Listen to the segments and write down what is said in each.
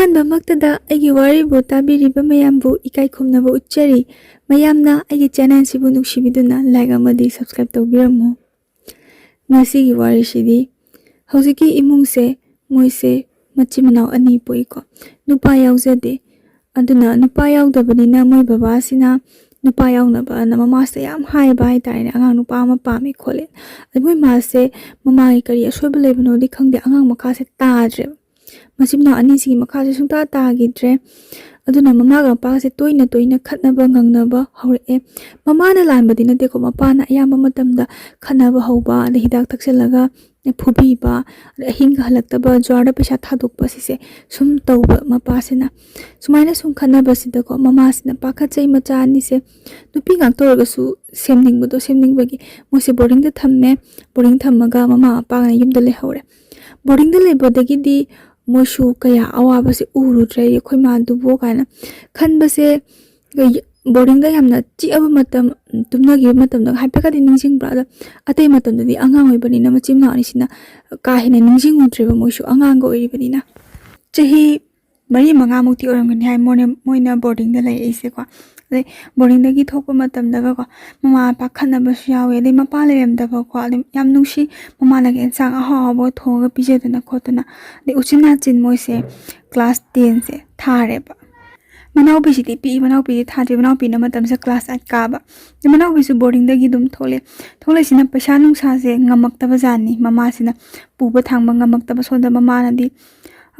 ꯑꯍꯥꯟꯕꯃꯛꯇꯗ ꯑꯩꯒꯤ ꯋꯥꯔꯤꯕꯨ ꯇꯥꯕꯤꯔꯤꯕ ꯃꯌꯥꯝꯕꯨ ꯏꯀꯥꯏ ꯈꯨꯝꯅꯕ ꯎꯠꯆꯔꯤ꯫ ꯃꯌꯥꯝꯅ ꯑꯩꯒꯤ ꯆꯦꯅꯦꯜꯁꯤꯕꯨ ꯅꯨꯡꯁꯤꯕꯤꯗꯨꯅ ꯂꯥꯏꯛ ꯑꯃꯗꯤ ꯁꯕꯁꯀ꯭ꯔꯥꯏꯕ ꯇꯧꯕꯤꯔꯝꯃꯨ꯫ ꯉꯁꯤꯒꯤ ꯋꯥꯔꯤꯁꯤꯗꯤ ꯍꯧꯖꯤꯛꯀꯤ ꯏꯃꯨꯡꯁꯦ ꯃꯣꯏꯁꯦ ꯃꯆꯤꯟ ꯃꯅꯥꯎ ꯑꯅꯤ ꯄꯣꯛꯏꯀꯣ꯫ ꯅꯨꯄꯥ ꯌꯥꯎꯖꯗꯦ꯫ ꯑꯗꯨꯅ ꯅꯨꯄꯥ ꯌꯥꯎꯗꯕꯅꯤꯅ ꯃꯣꯏ ꯕꯕꯥꯁꯤꯅ ꯅꯨꯄꯥ ꯌꯥꯎꯅꯕꯅ ꯃꯃꯥꯁꯤꯗ ꯌꯥꯝ ꯍꯥꯏꯕ ꯍꯥꯏꯇꯥꯔꯦꯅꯦ, ꯑꯉꯥꯡ ꯅꯨꯄꯥ ꯑꯃ ꯄꯥꯝꯃꯦ ꯈꯣꯠꯂꯦ꯫ ꯑꯗꯨ ꯃꯣꯏ ꯃꯥꯁꯦ ꯃꯃꯥꯒꯤ ꯀꯔꯤ ꯑꯁꯣꯏꯕ ꯂꯩꯕꯅꯣꯗꯤ ꯈꯪꯗꯦ, ꯑꯉꯥꯡ ꯃꯈꯥꯁꯦ ꯇꯥꯗ꯭ꯔꯦꯕ꯫ ꯃꯆꯤꯟ ꯃꯅꯥꯎ ꯑꯅꯤꯁꯤꯒꯤ ꯃꯈꯥꯁꯦ ꯁꯨꯡꯇꯥ ꯇꯥꯈꯤꯗ꯭ꯔꯦ꯫ ꯑꯗꯨꯅ ꯃꯃꯥꯒ ꯃꯄꯥꯒꯁꯦ ꯇꯣꯏꯅ ꯈꯠꯅꯕ ꯉꯪꯅꯕ ꯍꯧꯔꯛꯑꯦ꯫ ꯃꯃꯥꯅ ꯂꯥꯟꯕꯗꯤ ꯅꯠꯇꯦꯀꯣ, ꯃꯄꯥꯅ ꯑꯌꯥꯝꯕ ꯃꯇꯝꯗ ꯈꯠꯅꯕ ꯍꯧꯕ, ꯑꯗꯩ ꯍꯤꯗꯥꯛ ꯊꯛꯆꯜꯂꯒ ꯐꯨꯕꯤꯕ, ꯑꯗꯩ ꯑꯍꯤꯡꯒ ꯍꯜꯂꯛꯇꯕ, ꯖ꯭ꯋꯥꯔꯗ ꯄꯩꯁꯥ ꯊꯥꯗꯣꯛꯄ, ꯁꯤꯁꯦ ꯁꯨꯝ ꯇꯧꯕ ꯃꯄꯥꯁꯤꯅ꯫ ꯁꯨꯃꯥꯏꯅ ꯁꯨꯝ ꯈꯠꯅꯕꯁꯤꯗꯀꯣ ꯃꯃꯥꯁꯤꯅ ꯄꯥꯈꯠꯆꯩ ꯃꯆꯥ ꯑꯅꯤꯁꯦ ꯅꯨꯄꯤ ꯉꯥꯛꯇ ꯑꯣꯏꯔꯒꯁꯨ ꯁꯦꯝꯅꯤꯡꯕꯒꯤ ꯃꯣꯏꯁꯦ ꯕꯣꯔꯗꯤꯡꯗ ꯊꯝꯃꯦ꯫ ꯕꯣꯔꯗꯤꯡ ꯊꯝꯃꯒ ꯃꯃꯥ ꯃꯄꯥꯒꯅ ꯌꯨꯝꯗ ꯂꯩꯍꯧꯔꯦ꯫ ꯕꯣꯔꯗꯤꯡꯗ ꯂꯩꯕꯗꯒꯤꯗꯤ ꯃꯣꯏꯁꯨ ꯀꯌꯥ ꯑꯋꯥꯕꯁꯦ ꯎꯔꯨꯗ꯭ꯔꯦ, ꯑꯩꯈꯣꯏ ꯃꯥꯗꯨꯕꯨ ꯀꯥꯏꯅ ꯈꯟꯕꯁꯦ ꯕꯣꯔꯗꯤꯡꯗ ꯌꯥꯝꯅ ꯆꯤꯛꯑꯕ ꯃꯇꯝ, ꯇꯨꯝꯅꯈꯤꯕ ꯃꯇꯝꯗ ꯍꯥꯏꯐꯦꯠꯀꯗꯤ ꯅꯤꯡꯁꯤꯡꯕ꯭ꯔꯥ? ꯑꯗ ꯑꯇꯩ ꯃꯇꯝꯗꯗꯤ ꯑꯉꯥꯡ ꯑꯣꯏꯕꯅꯤ나 ꯃꯆꯤꯟ ꯃꯅꯥꯎ ꯑꯅꯤꯁꯤꯅ ꯀꯥ ꯍꯦꯟꯅ ꯅꯤꯡꯁꯤꯡꯉꯨꯗ꯭ꯔꯦꯕ, ꯃꯣꯏꯁꯨ ꯑꯉꯥꯡꯒ ꯑꯣꯏꯔꯤꯕꯅꯤꯅ꯫ ꯆꯍꯤ 4-5ꯃꯨꯛꯇꯤ ꯑꯣꯏꯔꯝꯒꯅꯤ ꯍꯥꯏ ꯃꯣꯏꯅ ꯕꯣꯔꯗꯤꯡꯗ ꯂꯩꯔꯛꯏꯁꯦꯀꯣ꯫ ꯑꯗꯩ ꯕꯣꯔꯗꯤꯡꯗꯒꯤ ꯊꯣꯛꯄ ꯃꯇꯝꯗꯒꯀꯣ ꯃꯃꯥ ꯃꯄꯥ ꯈꯠꯅꯕꯁꯨ ꯌꯥꯎꯋꯦ, ꯑꯗꯩ ꯃꯄꯥ ꯂꯩꯔꯝꯗꯕꯀꯣ, ꯑꯗꯩ ꯌꯥꯝ ꯅꯨꯡꯁꯤ ꯃꯃꯥꯅꯒ ꯏꯟꯁꯥꯡ ꯑꯍꯥꯎ ꯑꯍꯥꯎꯕ ꯊꯣꯡꯉꯒ ꯄꯤꯖꯗꯅ ꯈꯣꯠꯇꯅ꯫ ꯑꯗꯩ ꯎꯆꯤꯟ ꯅꯥꯆꯤꯟ ꯃꯣꯏꯁꯦ ꯀ꯭ꯂꯥꯁ 10ꯁꯦ ꯊꯥꯔꯦꯕ꯫ ꯃꯅꯥꯎꯄꯤꯁꯤꯗꯤ ꯄꯤꯛꯏ, ꯃꯅꯥꯎꯄꯤꯗꯤ ꯊꯥꯗ꯭ꯔꯤ, ꯃꯅꯥꯎꯄꯤꯅ ꯃꯇꯝꯁꯦ ꯀ꯭ꯂꯥꯁ 8 ꯀꯥꯕ꯫ ꯃꯅꯥꯎꯄꯤꯁꯨ ꯕꯣꯔꯗꯤꯡꯗꯒꯤ ꯑꯗꯨꯝ ꯊꯣꯛꯂꯛꯏꯁꯤꯅ ꯄꯩꯁꯥ ꯅꯨꯡꯁꯥꯁꯦ ꯉꯝꯃꯛꯇꯕ ꯖꯥꯠꯅꯤ, ꯃꯃꯥꯁꯤꯅ ꯄꯨꯕ ꯊꯥꯡꯕ ꯉꯝꯃꯛꯇꯕ꯫ ꯁꯣꯝꯗ ꯃꯃꯥꯅꯗꯤ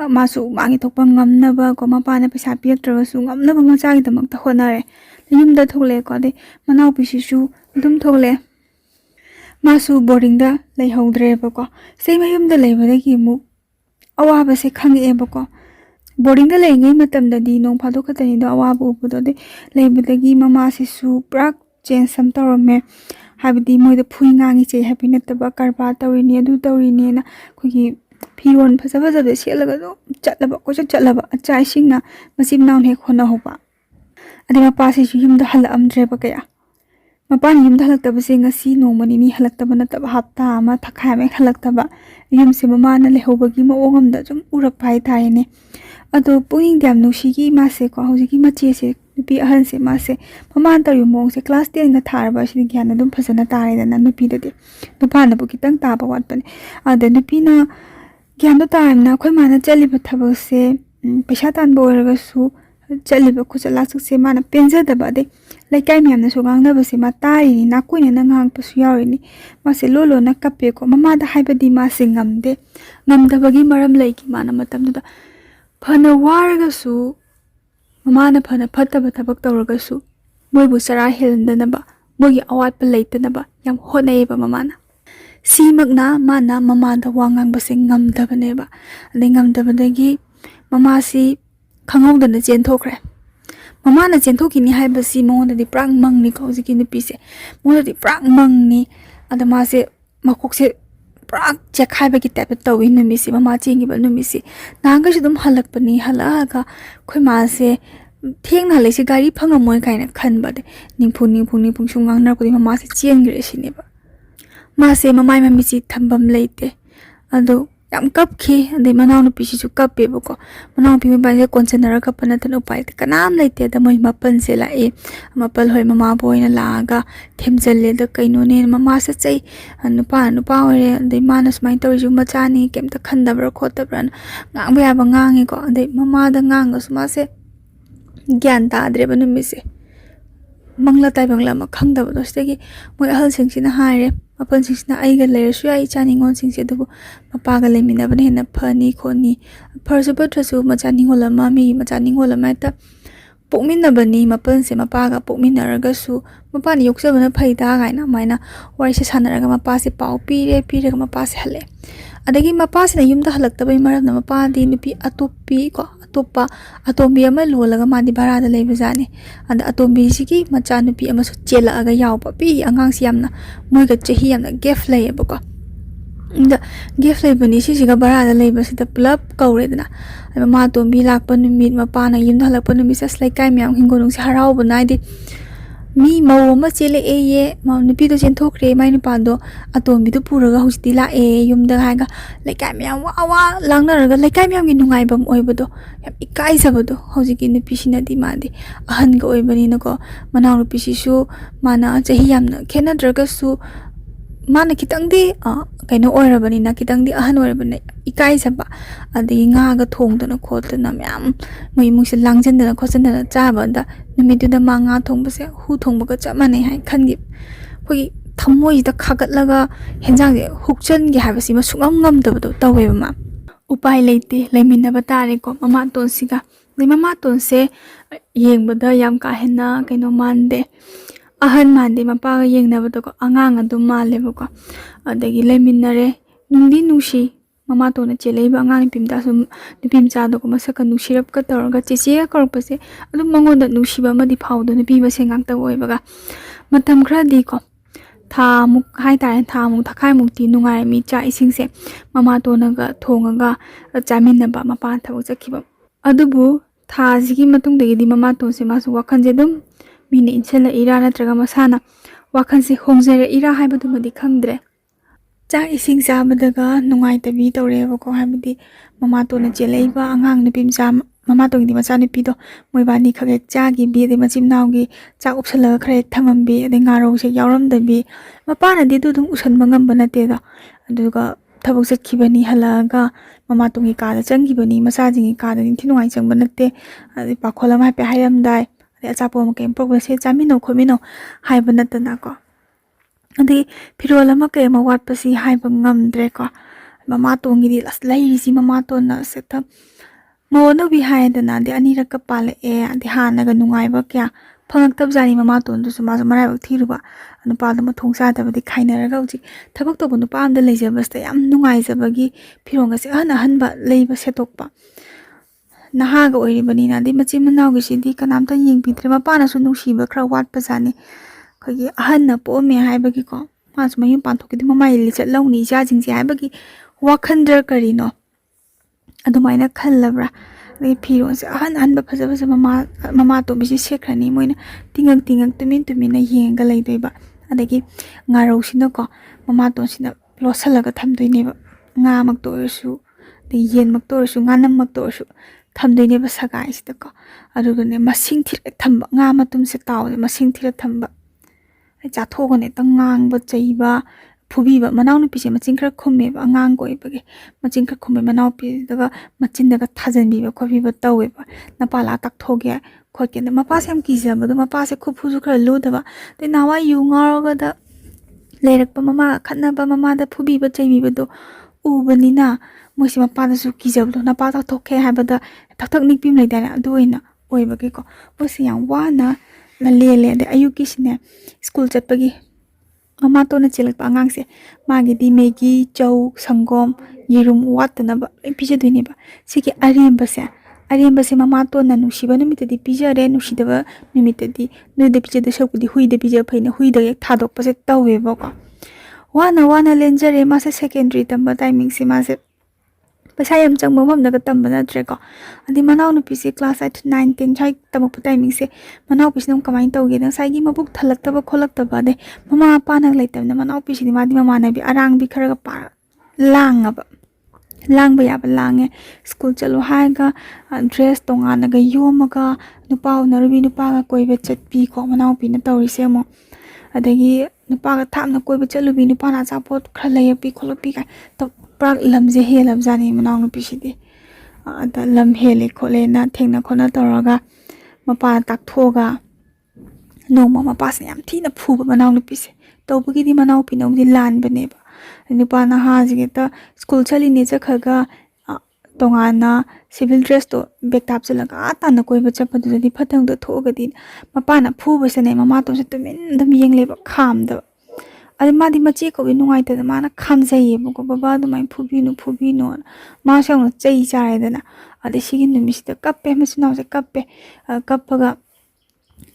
ꯃꯥꯁꯨ ꯃꯥꯒꯤ ꯊꯣꯛꯄ ꯉꯝꯅꯕ ꯀꯣ, ꯃꯄꯥꯅ ꯄꯩꯁꯥ ꯄꯤꯔꯛꯇ꯭ꯔꯒꯁꯨ ꯉꯝꯅꯕ ꯃꯆꯥꯒꯤꯗꯃꯛꯇ ꯍꯣꯠꯅꯔꯦ꯫ ꯌꯨꯝꯗ ꯊꯣꯛꯂꯛꯑꯦꯀꯣ, ꯑꯗꯩ ꯃꯅꯥꯎꯄꯤꯁꯤꯁꯨ ꯑꯗꯨꯝ ꯊꯣꯛꯂꯛꯑꯦ꯫ ꯃꯥꯁꯨ ꯕꯣꯔꯗꯤꯡꯗ ꯂꯩꯍꯧꯗ꯭ꯔꯦꯕꯀꯣ꯫ ꯁꯤ ꯃꯌꯨꯝꯗ ꯂꯩꯕꯗꯒꯤ ꯑꯃꯨꯛ ꯑꯋꯥꯕꯁꯦ ꯈꯪꯉꯛꯑꯦꯕꯀꯣ꯫ ꯕꯣꯔꯗꯤꯡꯗ ꯂꯩꯔꯤꯉꯩ ꯃꯇꯝꯗꯗꯤ ꯅꯣꯡ ꯐꯥꯗꯣꯛ ꯈꯛꯇꯅꯤꯗꯣ ꯑꯋꯥꯕ ꯎꯕꯗꯣ, ꯑꯗꯩ ꯂꯩꯕꯗꯒꯤ ꯃꯃꯥꯁꯤꯁꯨ ꯄꯨꯔꯥ ꯆꯦꯟꯖ ꯑꯃ ꯇꯧꯔꯝꯃꯦ꯫ ꯍꯥꯏꯕꯗꯤ ꯃꯣꯏꯗ ꯐꯨꯏ ꯉꯥꯡꯉꯤ ꯆꯩ ꯍꯥꯏꯕꯤ ꯅꯠꯇꯕ, ꯀꯔꯕꯥꯔ ꯇꯧꯔꯤꯅꯤ ꯑꯗꯨ ꯇꯧꯔꯤꯅꯦꯅ ꯑꯩꯈꯣꯏꯒꯤ ꯐꯤꯔꯣꯜ ꯐꯖ ꯐꯖꯕ ꯁꯦꯠꯂꯒ ꯑꯗꯨꯝ ꯆꯠꯂꯕ, ꯀꯣꯏꯆꯠ ꯆꯠꯂꯕ, ꯆꯥꯛ ꯏꯁꯤꯡꯅ ꯃꯆꯤꯟ ꯃꯅꯥꯎꯅ ꯍꯦꯛ ꯍꯣꯠꯅꯍꯧꯕ꯫ ꯑꯗꯩ ꯃꯄꯥꯁꯤꯁꯨ ꯌꯨꯝꯗ ꯍꯜꯂꯛꯑꯝꯗ꯭ꯔꯦꯕ ꯀꯌꯥ꯫ ꯃꯄꯥꯅ ꯌꯨꯝꯗ ꯍꯜꯂꯛꯇꯕꯁꯦ ꯉꯁꯤ ꯅꯣꯡꯃ ꯅꯤꯅꯤ ꯍꯜꯂꯛꯇꯕ ꯅꯠꯇꯕ, ꯍꯞꯇꯥ ꯑꯃ ꯊꯈꯥꯏ ꯑꯃ ꯍꯦꯛ ꯍꯜꯂꯛꯇꯕ꯫ ꯌꯨꯝꯁꯦ ꯃꯃꯥꯅ ꯂꯩꯍꯧꯕꯒꯤ ꯃꯑꯣꯡ ꯑꯃꯗ ꯁꯨꯝ ꯎꯔꯛꯄ ꯍꯥꯏꯇꯥꯔꯦꯅꯦ꯫ ꯑꯗꯣ ꯄꯨꯛꯅꯤꯡꯗ ꯌꯥꯝ ꯅꯨꯡꯁꯤꯒꯤ ꯃꯥꯁꯦꯀꯣ, ꯍꯧꯖꯤꯛꯀꯤ ꯃꯆꯦꯁꯦ, ꯅꯨꯄꯤ ꯑꯍꯟꯁꯦ, ꯃꯥꯁꯦ ꯃꯃꯥꯅ ꯇꯧꯔꯤꯕ ꯃꯑꯣꯡꯁꯦ ꯀ꯭ꯂꯥꯁ 10ꯒ ꯊꯥꯔꯕ ꯑꯁꯤꯗꯤ ꯒ꯭ꯌꯥꯟ ꯑꯗꯨꯝ ꯐꯖꯅ ꯇꯥꯔꯦꯗꯅ ꯅꯨꯄꯤꯗꯗꯤ, ꯅꯨꯄꯥꯅꯕꯨ ꯈꯤꯇꯪ ꯇꯥꯕ ꯋꯥꯠꯄꯅꯦ꯫ ꯑꯗ ꯅꯨꯄꯤꯅ ꯒ꯭ꯌꯥꯟꯗꯣ ꯇꯥꯔꯕꯅꯤꯅ ꯑꯩꯈꯣꯏ ꯃꯥꯅ ꯆꯠꯂꯤꯕ ꯊꯕꯛꯁꯦ ꯄꯩꯁꯥ ꯇꯥꯟꯕ ꯑꯣꯏꯔꯒꯁꯨ ꯆꯠꯂꯤꯕ ꯈꯨꯆꯠ ꯂꯥꯛꯆꯠꯁꯦ ꯃꯥꯅ ꯄꯦꯟꯖꯗꯕ, ꯑꯗꯩ ꯂꯩꯀꯥꯏ ꯃꯌꯥꯝꯅꯁꯨ ꯉꯥꯡꯅꯕꯁꯦ ꯃꯥ ꯇꯥꯔꯤꯅꯤ, ꯅꯥꯀꯣꯏꯅꯅ ꯉꯥꯡꯉꯛꯄꯁꯨ ꯌꯥꯎꯔꯤꯅꯤ꯫ ꯃꯥꯁꯦ ꯂꯣꯟꯅ ꯀꯞꯄꯦꯀꯣ꯫ ꯃꯃꯥꯗ ꯍꯥꯏꯕꯗꯤ ꯃꯥꯁꯦ ꯉꯝꯗꯦ꯫ ꯉꯝꯗꯕꯒꯤ ꯃꯔꯝ ꯂꯩꯈꯤ ꯃꯥꯅ ꯃꯇꯝꯗꯨꯗ꯫ ꯐꯅ ꯋꯥꯔꯒꯁꯨ, ꯃꯃꯥꯅ ꯐꯅ ꯐꯠꯇꯕ ꯊꯕꯛ ꯇꯧꯔꯒꯁꯨ ꯃꯣꯏꯕꯨ ꯆꯔꯥ ꯍꯦꯜꯍꯟꯗꯅꯕ, ꯃꯣꯏꯒꯤ ꯑꯋꯥꯠꯄ ꯂꯩꯇꯅꯕ ꯌꯥꯝ ꯍꯣꯠꯅꯩꯌꯦꯕ ꯃꯃꯥꯅ꯫ ꯁꯤꯃꯛꯅ ꯃꯥꯅ ꯃꯃꯥꯗ ꯋꯥ ꯉꯥꯡꯕꯁꯦ ꯉꯝꯗꯕꯅꯦꯕ꯫ ꯑꯗꯩ ꯉꯝꯗꯕꯗꯒꯤ ꯃꯃꯥꯁꯤ ꯈꯪꯍꯧꯗꯅ ꯆꯦꯟꯊꯣꯛꯈ꯭ꯔꯦ꯫ ꯃꯃꯥꯅ ꯆꯦꯟꯊꯣꯛꯈꯤꯅꯤ ꯍꯥꯏꯕꯁꯤ ꯃꯉꯣꯟꯗꯗꯤ ꯄꯨꯔꯥ ꯃꯪꯅꯤꯀꯣ, ꯍꯧꯖꯤꯛꯀꯤ ꯅꯨꯄꯤꯁꯦ ꯃꯉꯣꯟꯗꯗꯤ ꯄꯨꯔꯥ ꯃꯪꯅꯤ꯫ ꯑꯗ ꯃꯥꯁꯦ ꯃꯀꯣꯛꯁꯦ ꯄꯨꯔꯥ ꯆꯦꯛꯈꯥꯏꯕꯒꯤ ꯇꯥꯏꯞꯇ ꯇꯧꯋꯤ ꯅꯨꯃꯤꯠꯁꯤ, ꯃꯃꯥ ꯆꯦꯟꯈꯤꯕ ꯅꯨꯃꯤꯠꯁꯤ꯫ ꯅꯍꯥꯟꯈꯩꯁꯨ ꯑꯗꯨꯝ ꯍꯜꯂꯛꯄꯅꯤ, ꯍꯜꯂꯛꯑꯒ ꯑꯩꯈꯣꯏ ꯃꯥꯁꯦ ꯊꯦꯡꯅ ꯍꯜꯂꯛꯏꯁꯦ ꯒꯥꯔꯤ ꯐꯪꯉꯝꯃꯣꯏ ꯀꯥꯏꯅ ꯈꯟꯕ꯫ ꯑꯗꯩ ꯅꯤꯡꯐꯨ ꯁꯨꯝ ꯉꯥꯡꯅꯔꯛꯄꯗꯒꯤ ꯃꯃꯥꯁꯦ ꯆꯦꯟꯈ꯭ꯔꯦ ꯁꯤꯅꯦꯕ꯫ ꯃꯥꯁꯦ ꯃꯃꯥꯏ ꯃꯃꯤꯠꯁꯤ ꯊꯝꯐꯝ ꯂꯩꯇꯦ, ꯑꯗꯣ ꯌꯥꯝ ꯀꯞꯈꯤ꯫ ꯑꯗꯩ ꯃꯅꯥꯎꯅꯨꯄꯤꯁꯤꯁꯨ ꯀꯞꯄꯦꯕꯀꯣ꯫ ꯃꯅꯥꯎꯅꯨꯄꯤ ꯃꯕꯥꯅꯤꯁꯦ ꯀꯣꯟꯁꯤꯟꯅꯔ ꯀꯞꯄ ꯅꯠꯇꯅ ꯎꯄꯥꯏ ꯂꯩꯇꯦ, ꯀꯅꯥꯝ ꯂꯩꯇꯦ꯫ ꯑꯗ ꯃꯣꯏ ꯃꯄꯜꯁꯦ ꯂꯥꯛꯑꯦ꯫ ꯃꯄꯜ ꯍꯣꯏ ꯃꯃꯥꯕꯨ ꯑꯣꯏꯅ ꯂꯥꯛꯑꯒ ꯊꯦꯝꯖꯤꯜꯂꯦ꯫ ꯑꯗ ꯀꯩꯅꯣꯅꯦ, ꯃꯃꯥꯁꯦ ꯆꯩ, ꯅꯨꯄꯥꯅ ꯅꯨꯄꯥ ꯑꯣꯏꯔꯦ, ꯑꯗꯩ ꯃꯥꯅ ꯁꯨꯃꯥꯏꯅ ꯇꯧꯔꯤꯁꯨ ꯃꯆꯥꯅꯤ, ꯀꯩꯝꯇ ꯈꯟꯗꯕ꯭ꯔꯥ ꯈꯣꯠꯇꯕ꯭ꯔꯥꯅ ꯉꯥꯡꯕ ꯌꯥꯕ ꯉꯥꯡꯉꯤꯀꯣ꯫ ꯑꯗꯩ ꯃꯃꯥꯗ ꯉꯥꯡꯉꯁꯨ ꯃꯥꯁꯦ ꯒ꯭ꯌꯥꯟ ꯇꯥꯗ꯭ꯔꯦꯕ ꯅꯨꯃꯤꯠꯁꯦ, ꯃꯪꯂꯥ ꯇꯥꯏꯕꯪꯂꯥ ꯑꯃ ꯈꯪꯗꯕꯗꯣ꯫ ꯁꯤꯗꯒꯤ ꯃꯣꯏ ꯑꯍꯜꯁꯤꯡꯁꯤꯅ ꯍꯥꯏꯔꯦ, ꯃꯄꯜꯁꯤꯡꯁꯤꯅ ꯑꯩꯒ ꯂꯩꯔꯁꯨ ꯌꯥꯏ ꯏꯆꯥ ꯅꯤꯉꯣꯜꯁꯤꯡꯁꯦ, ꯑꯗꯨꯕꯨ ꯃꯄꯥꯒ ꯂꯩꯃꯤꯟꯅꯕꯅ ꯍꯦꯟꯅ ꯐꯅꯤ ꯈꯣꯠꯅꯤ, ꯐꯔꯁꯨ ꯐꯠꯇ꯭ꯔꯁꯨ ꯃꯆꯥ ꯅꯤꯉꯣꯜ ꯑꯃ, ꯃꯤꯒꯤ ꯃꯆꯥ ꯅꯤꯉꯣꯜ ꯑꯃ ꯍꯦꯛꯇ ꯄꯣꯛꯃꯤꯟꯅꯕꯅꯤ, ꯃꯄꯜꯁꯦ ꯃꯄꯥꯒ ꯄꯣꯛꯃꯤꯟꯅꯔꯒꯁꯨ ꯃꯄꯥꯅ ꯌꯣꯛꯆꯕꯅ ꯐꯩꯗ ꯀꯥꯏꯅ ꯑꯗꯨꯃꯥꯏꯅ ꯋꯥꯔꯤꯁꯦ ꯁꯥꯟꯅꯔꯒ ꯃꯄꯥꯁꯦ ꯄꯥꯎ ꯄꯤꯔꯒ ꯃꯄꯥꯁꯦ ꯍꯜꯂꯛꯑꯦ꯫ ꯑꯗꯒꯤ ꯃꯄꯥꯁꯤꯅ ꯌꯨꯝꯗ ꯍꯜꯂꯛꯇꯕꯩ ꯃꯔꯝꯅ ꯃꯄꯥꯗꯤ ꯅꯨꯄꯤ ꯑꯇꯣꯞꯄ ꯑꯇꯣꯝꯕꯤ ꯑꯃ ꯂꯣꯜꯂꯒ ꯃꯥꯗꯤ ꯚꯔꯥꯗ ꯂꯩꯕꯖꯥꯠꯅꯤ꯫ ꯑꯗ ꯑꯇꯣꯝꯕꯤꯁꯤꯒꯤ ꯃꯆꯥꯅꯨꯄꯤ ꯑꯃꯁꯨ ꯆꯦꯜꯂꯛꯑꯒ ꯌꯥꯎꯕ, ꯄꯤꯛꯏ ꯑꯉꯥꯡꯁꯤ ꯌꯥꯝꯅ, ꯃꯣꯏꯒ ꯆꯍꯤ ꯌꯥꯝꯅ ꯒꯦꯐ ꯂꯩꯌꯦꯕꯀꯣ꯫ ꯑꯗ ꯒꯦꯐ ꯂꯩꯕꯅꯤ, ꯁꯤꯁꯤꯒ ꯚꯔꯥꯗ ꯂꯩꯕꯁꯤꯗ ꯄꯨꯂꯞ ꯀꯧꯔꯦꯗꯅ꯫ ꯃꯃꯥ ꯑꯇꯣꯝꯕꯤ ꯂꯥꯛꯄ ꯅꯨꯃꯤꯠ, ꯃꯄꯥꯅ ꯌꯨꯝꯗ ꯍꯜꯂꯛꯄ ꯅꯨꯃꯤꯠꯁꯦ ꯑꯁ ꯂꯩꯀꯥꯏ ꯃꯌꯥꯝ ꯍꯤꯡꯒꯣꯜ ꯅꯨꯡꯁꯦ ꯍꯔꯥꯎꯕꯅ, ꯍꯥꯏꯗꯤ mi mau ma chele e ye ma nupi do chen thokre mai nupa do atom bi do puraga hositi la e yum da ga laikai myam wa langna raga laikai myam gi nungai bam oibodo yam ikai sabado hoji gi nupi sina di ma di ahan ga oibani na ko manau nupi si su mana chahi yam na khena draga su mana kitang di kaino oirabani na kitang di ahan oirabani ikai saba adi nga ga thong da na khot na myam mai mu se langjan da khosan da cha ba da numi du da ma nga thong ba se hu thong ba ga cha mane hai khan gi khoi thammoi da khagat laga henjang ge hukchen gi habasi ma sungam ngam da do tawe ba ma upai leite lemin na ba tare ko mama ton siga ni mama ton se yeng ba da yam ka henna kaino mande ahan mande mapa ga yeng na ba to ko angang adu male ba ko adagi lemin na re nungdi nushi mama to na chele ba angang pim da sum ni pim cha do ko masaka nushi rap ka tor ga cheche ka kor pa se adu mangon da nushi ba ma di phau do ni pi ba se ngang ta oi ba ga matam khra di ko tha muk hai ta tha muk thakai muk ti nungai mi cha ising se mama to na ga thong ga chamin na ba mapa tha cha ki ba adu bu tha ji gi matung de di mama to se ma su wa khan je dum mina insela ira na traga masana wakhan se hongjere ira haibadu madi khangdre cha ising sa madaga nungai tabi tore ba ko haibadi mama to na chelei ba angang nupim sa mama to di macha nupi do moi ba ni khage cha gi bi de machim naw gi cha upsala khare thamam bi de ngaro se yawram da bi mapa na di du dung usan mangam bana te da aduga thabuk se khibani halaga mama to gi ka da changi bani masa ji gi ka da ni thinungai chang banate adi pa kholam ha pe hayam dai achapo mo kem progress se chamino khomino haiba natana ko adi phirola ma ke ma wat pasi haiba ngamdre ko mama to ngi di las lai si mama to na se ta mo no bi hai da na de ani ra ka pale e adi hana ga nungai ba kya phangak tab jani mama to ndu suma mara ba thiru ba anu pa da ma thongsa da ba di khaina ra ga uji thabak to bu nu pa am da leje bas ta yam nungai ja ba gi phironga se ana han ba lei ba setok pa naha ga oiri bani na di machi manau gi sidi kanam ta yeng pitre ma pa na su nusi ba khra wat pa jani khagi ahan na po me hai ba gi ko ma su mayum pan thok di mama ili chat law ni ja jing ji hai ba gi wakhan dar kari no adumai na khal labra ni phiro se ahan an ba phaja phaja mama to bi se khrani moina tingak tumin na yeng ga lai doi ba adagi ngaro sino ko mama to sina losala ga tham doi ne ba nga mak to su de yen mak to su nganam mak to su thamdoi ne ba sagai sta ko aruga ne masing thir thamba nga matum se taw masing thir thamba cha thogo ne tangang ba cheiba phubi ba manaw nu pise macing khar khomme ba ngang koi ba ge macing khar khomme manaw pi daga macin daga thajan bi ba khobi ba tawe ba na pala tak thoge khot ke ne mapa sem ki ja ba do mapa se khu phu ju khar lu da ba te nawa yu ngar ga da lerak pa mama khatna ba mama da phubi ba cheibi ba do u bani na moisi mapa da su ki ja ba na pa tak thokhe ha ba da thak nik pim lai da na do ina oi ba ge ko moisi yang wa na la le de ayuki sine school chat pa gi mama to na chilak pa ngang se magi di megi chau sangom yerum wat na ba pije dine ba siki arem ba se mama to na nu shiba nu mit di pije re nu shida ba nu mit di nu de pije de shok di hui de pije phaina hui de thadok pa se tawe ba ko wana lenjare ma se secondary tamba timing se ma se pasai am chang mom na ka tamba na tre ko adi manaw nu pise class 8 9 10 chai tama timing se manaw pise nam kamai taw ge na sai gi mabuk thalak ta ba kholak ta ba de mama pa na lai tam na manaw pise ni ma di mama na bi arang bi khara ga pa lang ba ya ba lang e school chalo hai ga dress tonga na ga yom ga nupa na rubi nupa ga koi be chat pi ko manaw pi na taw ri se mo adagi nupa ga tham na koi be chalu bi nupa na cha pot khra lai pi kholak pi ka to prak lam je he lam jani manaw nu pi si de ada lam hele khole na thengna khona taraga mapa tak thoga no mama pas yam thi na phu ba manaw nu pi se to bu gi di manaw pi no di lan bane ba ni pa na ha ji ta school chali ne cha khaga tonga na civil dress to bek tap chala ga ta na koi ba cha pa du di phathang do thoga di mapa na phu ba se ne mama to se tumin dam yeng le ba kham da adi ma di machi ko bi nungai ta ma na kham jai bu ko baba du mai phubi no ma sang no chei chai da na adi sigin nu mis ta kappe ma sinaw se kappe kappaga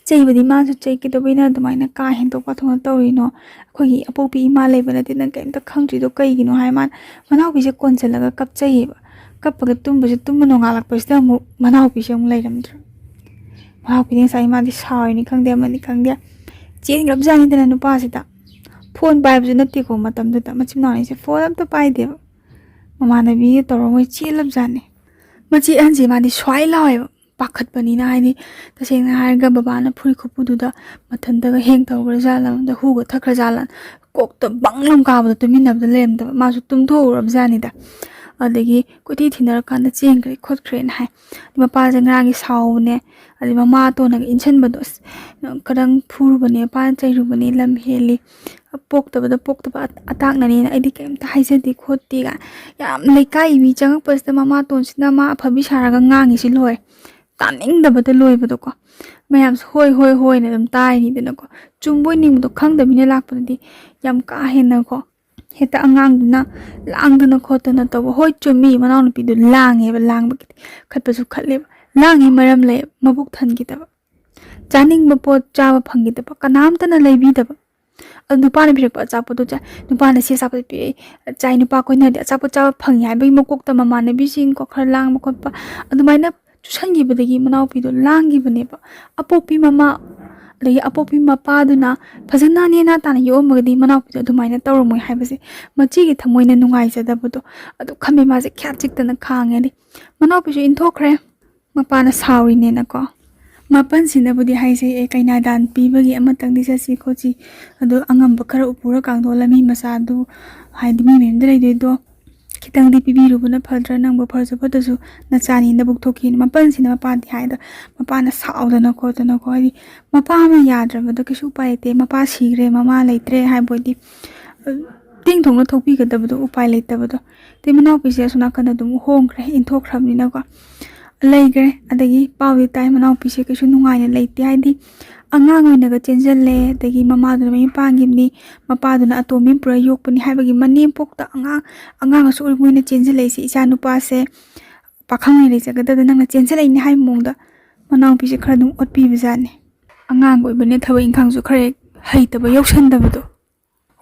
chei badi ma su chei ki to bina du mai na ka hin to pa thong to ri no khoi gi apopi ma le bana tin na kaim ta khang tri do kai gi no hai man manaw bi se kon chala ga kap chei ba kappaga tum bu se tum no ngalak pa sta manaw bi se mu lai ram dra manaw bi sai ma di sai ni khang de ma ni khang de ꯆꯦꯟꯈ꯭ꯔꯕꯖꯥꯠꯅꯤꯗꯅ ꯅꯨꯄꯥꯁꯤꯗ phone ꯄꯥꯏꯕꯁꯨ ꯅꯠꯇꯦꯀꯣ ꯃꯇꯝꯗꯨꯗ ꯃꯆꯤꯟ ꯃꯅꯥꯎꯅꯤꯁꯦ phone ꯑꯝꯇ ꯄꯥꯏꯗꯦꯕ ꯃꯃꯥꯟꯅꯕꯤꯒ ꯇꯧꯔꯒ ꯃꯣꯏ ꯆꯦꯜꯂꯕꯖꯥꯠꯅꯤ ꯃꯆꯦ ꯑꯍꯟꯁꯦ ꯃꯥꯗꯤ ꯁ꯭ꯋꯥꯏ ꯂꯥꯎꯋꯦꯕ ꯄꯥꯈꯠꯄꯅꯤꯅ ꯍꯥꯏꯗꯤ ꯇꯁꯦꯡꯅ ꯍꯥꯏꯔꯒ ꯕꯕꯥꯅ ꯐꯨꯔꯤ ꯈꯨꯞꯄꯨꯗꯨꯗ ꯃꯊꯟꯇꯒ ꯍꯦꯡ ꯇꯧꯈ꯭ꯔꯖꯥꯠꯂ ꯍꯨꯒ ꯊꯛꯈ꯭ꯔꯖꯥꯠꯂ ꯀꯣꯛꯇ ꯕꯪꯂꯝ ꯀꯥꯕꯗꯣ ꯇꯨꯃꯤꯟꯅꯕꯗ ꯂꯩꯔꯝꯗꯕ ꯃꯥꯁꯨ ꯇꯨꯝꯊꯣꯛꯎꯔꯕꯖꯥꯠꯅꯤꯗ ꯑꯗꯒꯤ ꯀꯣꯏꯊꯤ ꯊꯤꯅꯔꯀꯥꯟꯗ ꯆꯦꯟꯈ꯭ꯔꯦ ꯈꯣꯠꯈ꯭ꯔꯦꯅ ꯍꯥꯏ ꯃꯄꯥꯁꯦ ꯉꯔꯥꯡꯒꯤ ꯁꯥꯎꯕꯅꯦ ꯑꯗꯩ ꯃꯃꯥ ꯑꯇꯣꯟꯅꯒ ꯏꯟꯁꯤꯟꯕꯗꯣ ꯑꯁ ꯈꯔꯪ ꯐꯨꯔꯨꯕꯅꯦ ꯃꯄꯥꯅ ꯆꯩꯔꯨꯕꯅꯦ ꯂꯝ ꯍꯦꯜꯂꯤ ꯄꯣꯛꯇꯕ ꯑꯇꯥꯛꯅꯅꯦꯅ ꯑꯩꯗꯤ ꯀꯩꯝꯇ ꯍꯥꯏꯖꯗꯦ ꯈꯣꯠꯇꯦ ꯌꯥꯝ ꯂꯩꯀꯥꯏ ꯃꯤ ꯆꯪꯉꯛꯄꯁꯤꯗ ꯃꯃꯥ ꯑꯇꯣꯟꯁꯤꯅ ꯃꯥ ꯑꯐꯕꯤ ꯁꯥꯔꯒ ꯉꯥꯡꯉꯤꯁꯤ ꯂꯣꯏꯔꯦ ꯇꯥꯅꯤꯡꯗꯕꯗ ꯂꯣꯏꯕꯗꯣꯀꯣ ꯃꯌꯥꯝꯁꯨ ꯍꯣꯏ ꯍꯣꯏꯅ ꯑꯗꯨꯝ ꯇꯥꯏꯅꯤꯗꯅꯀꯣ ꯆꯨꯝꯕꯣꯏ ꯅꯤꯡꯕꯗꯣ ꯈꯪꯗꯕꯤꯅ ꯂꯥꯛꯄꯗꯗꯤ ꯌꯥꯝ ꯀꯥ ꯍꯦꯟꯅꯀꯣ ꯍꯦꯛꯇ ꯑꯉꯥꯡꯗꯨꯅ ꯂꯥꯡꯗꯅ ꯈꯣꯠꯇꯅ ꯇꯧꯕ ꯍꯣꯏ ꯆꯨꯝꯃꯤ ꯃꯅꯥꯎꯅꯨꯄꯤꯗꯨ ꯂꯥꯡꯉꯦꯕ ꯂꯥꯡꯕꯒꯤꯗꯤ ꯈꯠꯄꯁꯨ ꯈꯠꯂꯦꯕ ꯂꯥꯡꯉꯤ ꯃꯔꯝ ꯂꯩ ꯃꯕꯨꯛ ꯊꯟꯈꯤꯗꯕ ꯆꯥꯅꯤꯡꯕ ꯄꯣꯠ ꯆꯥꯕ ꯐꯪꯈꯤꯗꯕ ꯀꯅꯥꯝꯇꯅ ꯂꯩꯕꯤꯗꯕ ꯑꯗꯨ ꯅꯨꯄꯥꯅ ꯄꯤꯔꯛꯄ ꯑꯆꯥꯄꯣꯠꯇꯣ ꯆꯥꯏ ꯅꯨꯄꯥꯅ ꯁꯤ ꯑꯆꯥꯄꯣꯠ ꯄꯤꯔꯛꯏ ꯆꯥꯏ ꯅꯨꯄꯥ ꯀꯣꯏꯅꯗꯤ ꯑꯆꯥꯄꯣꯠ ꯆꯥꯕ ꯐꯪꯉꯤ ꯍꯥꯏꯕꯒꯤ ꯃꯀꯣꯛꯇ ꯃꯃꯥꯟꯅꯕꯤꯁꯤꯡ ꯈꯔ ꯂꯥꯡꯕ ꯈꯣꯠꯄ ꯑꯗꯨꯃꯥꯏꯅ ꯆꯨꯁꯟꯈꯤꯕꯗꯒꯤ ꯃꯅꯥꯎꯄꯤꯗꯣ ꯂꯥꯡꯈꯤꯕꯅꯦꯕ ꯑꯄꯣꯛꯄꯤ ꯃꯃꯥ ꯑꯗꯒꯤ ꯑꯄꯣꯛꯄꯤ ꯃꯄꯥꯗꯨꯅ ꯐꯖꯅ ꯅꯦꯅꯥ ꯇꯥꯅ ꯌꯣꯛꯑꯝꯃꯒꯗꯤ ꯃꯅꯥꯎꯄꯤꯗꯣ ꯑꯗꯨꯃꯥꯏꯅ ꯇꯧꯔꯝꯃꯣꯏ ꯍꯥꯏꯕꯁꯦ ꯃꯆꯦꯒꯤ ꯊꯃꯣꯏꯅ ꯅꯨꯡꯉꯥꯏꯖꯗꯕꯗꯣ ꯑꯗꯨ ꯈꯝꯃꯦ ꯃꯥꯁꯦ ꯈ꯭ꯌꯥꯠ ꯆꯤꯛꯇꯅ ꯈꯥꯡꯉꯦꯗꯤ ꯃꯅꯥꯎꯄꯤꯁꯨ ꯏꯟꯊꯣꯛꯈ꯭ꯔꯦ ꯃꯄꯥꯅ ꯁꯥꯎꯔꯤꯅꯦꯅꯀꯣ ꯃꯄꯟꯁꯤꯅꯕꯨꯗꯤ ꯍꯥꯏꯖꯩ ꯀꯩꯅꯥꯗꯥꯟ ꯄꯤꯕꯒꯤ ꯑꯃꯇꯪꯗꯤ ꯆꯠꯁꯤ ꯈꯣꯠꯁꯤ ꯑꯗꯣ ꯑꯉꯝꯕ ꯈꯔ ꯎꯄꯨꯔ ꯀꯥꯡꯊꯣꯛꯂꯝꯃꯤ ꯃꯆꯥꯗꯨ ꯍꯥꯏꯗꯤ ꯃꯤ ꯃꯌꯨꯝꯗ ꯂꯩꯗꯣꯏꯗꯣ ꯈꯤꯇꯪꯗꯤ ꯄꯤꯕꯤꯔꯨꯕꯅ ꯐꯗ꯭ꯔꯥ ꯅꯪꯕꯨ ꯐꯔꯁꯨ ꯐꯠꯇꯁꯨ ꯅꯆꯥꯅꯤ ꯅꯕꯨꯛ ꯊꯣꯛꯈꯤꯅ ꯃꯄꯟꯁꯤꯅ ꯃꯄꯥꯗꯤ ꯍꯥꯏꯗ ꯃꯄꯥꯅ ꯁꯥꯎꯗꯅ ꯈꯣꯠꯇꯅꯀꯣ ꯍꯥꯏꯗꯤ ꯃꯄꯥ ꯑꯃ ꯌꯥꯗ꯭ꯔꯕꯗ ꯀꯩꯁꯨ ꯎꯄꯥꯏ ꯂꯩꯇꯦ ꯃꯄꯥ ꯁꯤꯈ꯭ꯔꯦ ꯃꯃꯥ ꯂꯩꯇ꯭ꯔꯦ ꯍꯥꯏꯕꯗꯤ ꯇꯤꯡ ꯊꯣꯡꯅ ꯊꯣꯛꯄꯤꯒꯗꯕꯗꯣ ꯎꯄꯥꯏ ꯂꯩꯇꯕꯗꯣ ꯑꯗꯩ ꯃꯅꯥꯎꯄꯤꯁꯦ ꯑꯁꯣꯝ ꯅꯥꯀꯟꯗ ꯑꯗꯨꯝ ꯍꯣꯡꯈ꯭ꯔꯦ ꯏꯟꯊꯣꯛꯈ꯭ꯔꯕꯅꯤꯅꯀꯣ ꯂꯩꯈ꯭ꯔꯦ ꯑꯗꯒꯤ ꯄꯥꯎꯗꯤ ꯇꯥꯏ ꯃꯅꯥꯎꯄꯤꯁꯦ ꯀꯩꯁꯨ ꯅꯨꯡꯉꯥꯏꯅ ꯂꯩꯇꯦ ꯍꯥꯏꯗꯤ ꯑꯉꯥꯡ ꯑꯣꯏꯅꯒ ꯆꯦꯟꯁꯤꯜꯂꯦ ꯑꯗꯒꯤ ꯃꯃꯥꯗꯨꯅ ꯃꯌꯨꯝ ꯄꯥꯟꯈꯤꯕꯅꯤ ꯃꯄꯥꯗꯨꯅ ꯑꯇꯣꯝꯕꯤ ꯄꯨꯔ ꯌꯣꯛꯄꯅꯤ ꯍꯥꯏꯕꯒꯤ ꯃꯅꯦꯝꯄꯣꯛꯇ ꯑꯉꯥꯡ ꯑꯁꯨꯛ ꯃꯣꯏꯅ ꯆꯦꯟꯁꯤꯜꯂꯛꯏꯁꯦ ꯏꯆꯥ ꯅꯨꯄꯥꯁꯦ ꯄꯥꯈꯪ ꯂꯩꯖꯒꯗꯕꯗ ꯅꯪꯅ ꯆꯦꯟꯁꯤꯜꯂꯛꯏꯅꯤ ꯍꯥꯏꯕ ꯃꯑꯣꯡꯗ ꯃꯅꯥꯎꯄꯤꯁꯦ ꯈꯔ ꯑꯗꯨꯝ ꯑꯣꯠꯄꯤꯕꯖꯥꯠꯅꯤ ꯑꯉꯥꯡ ꯑꯣꯏꯕꯅꯦ ꯊꯕꯛ ꯏꯪꯈꯥꯡꯁꯨ ꯈꯔ ꯍꯩꯇꯕ ꯌꯧꯁꯟꯗꯕꯗꯣ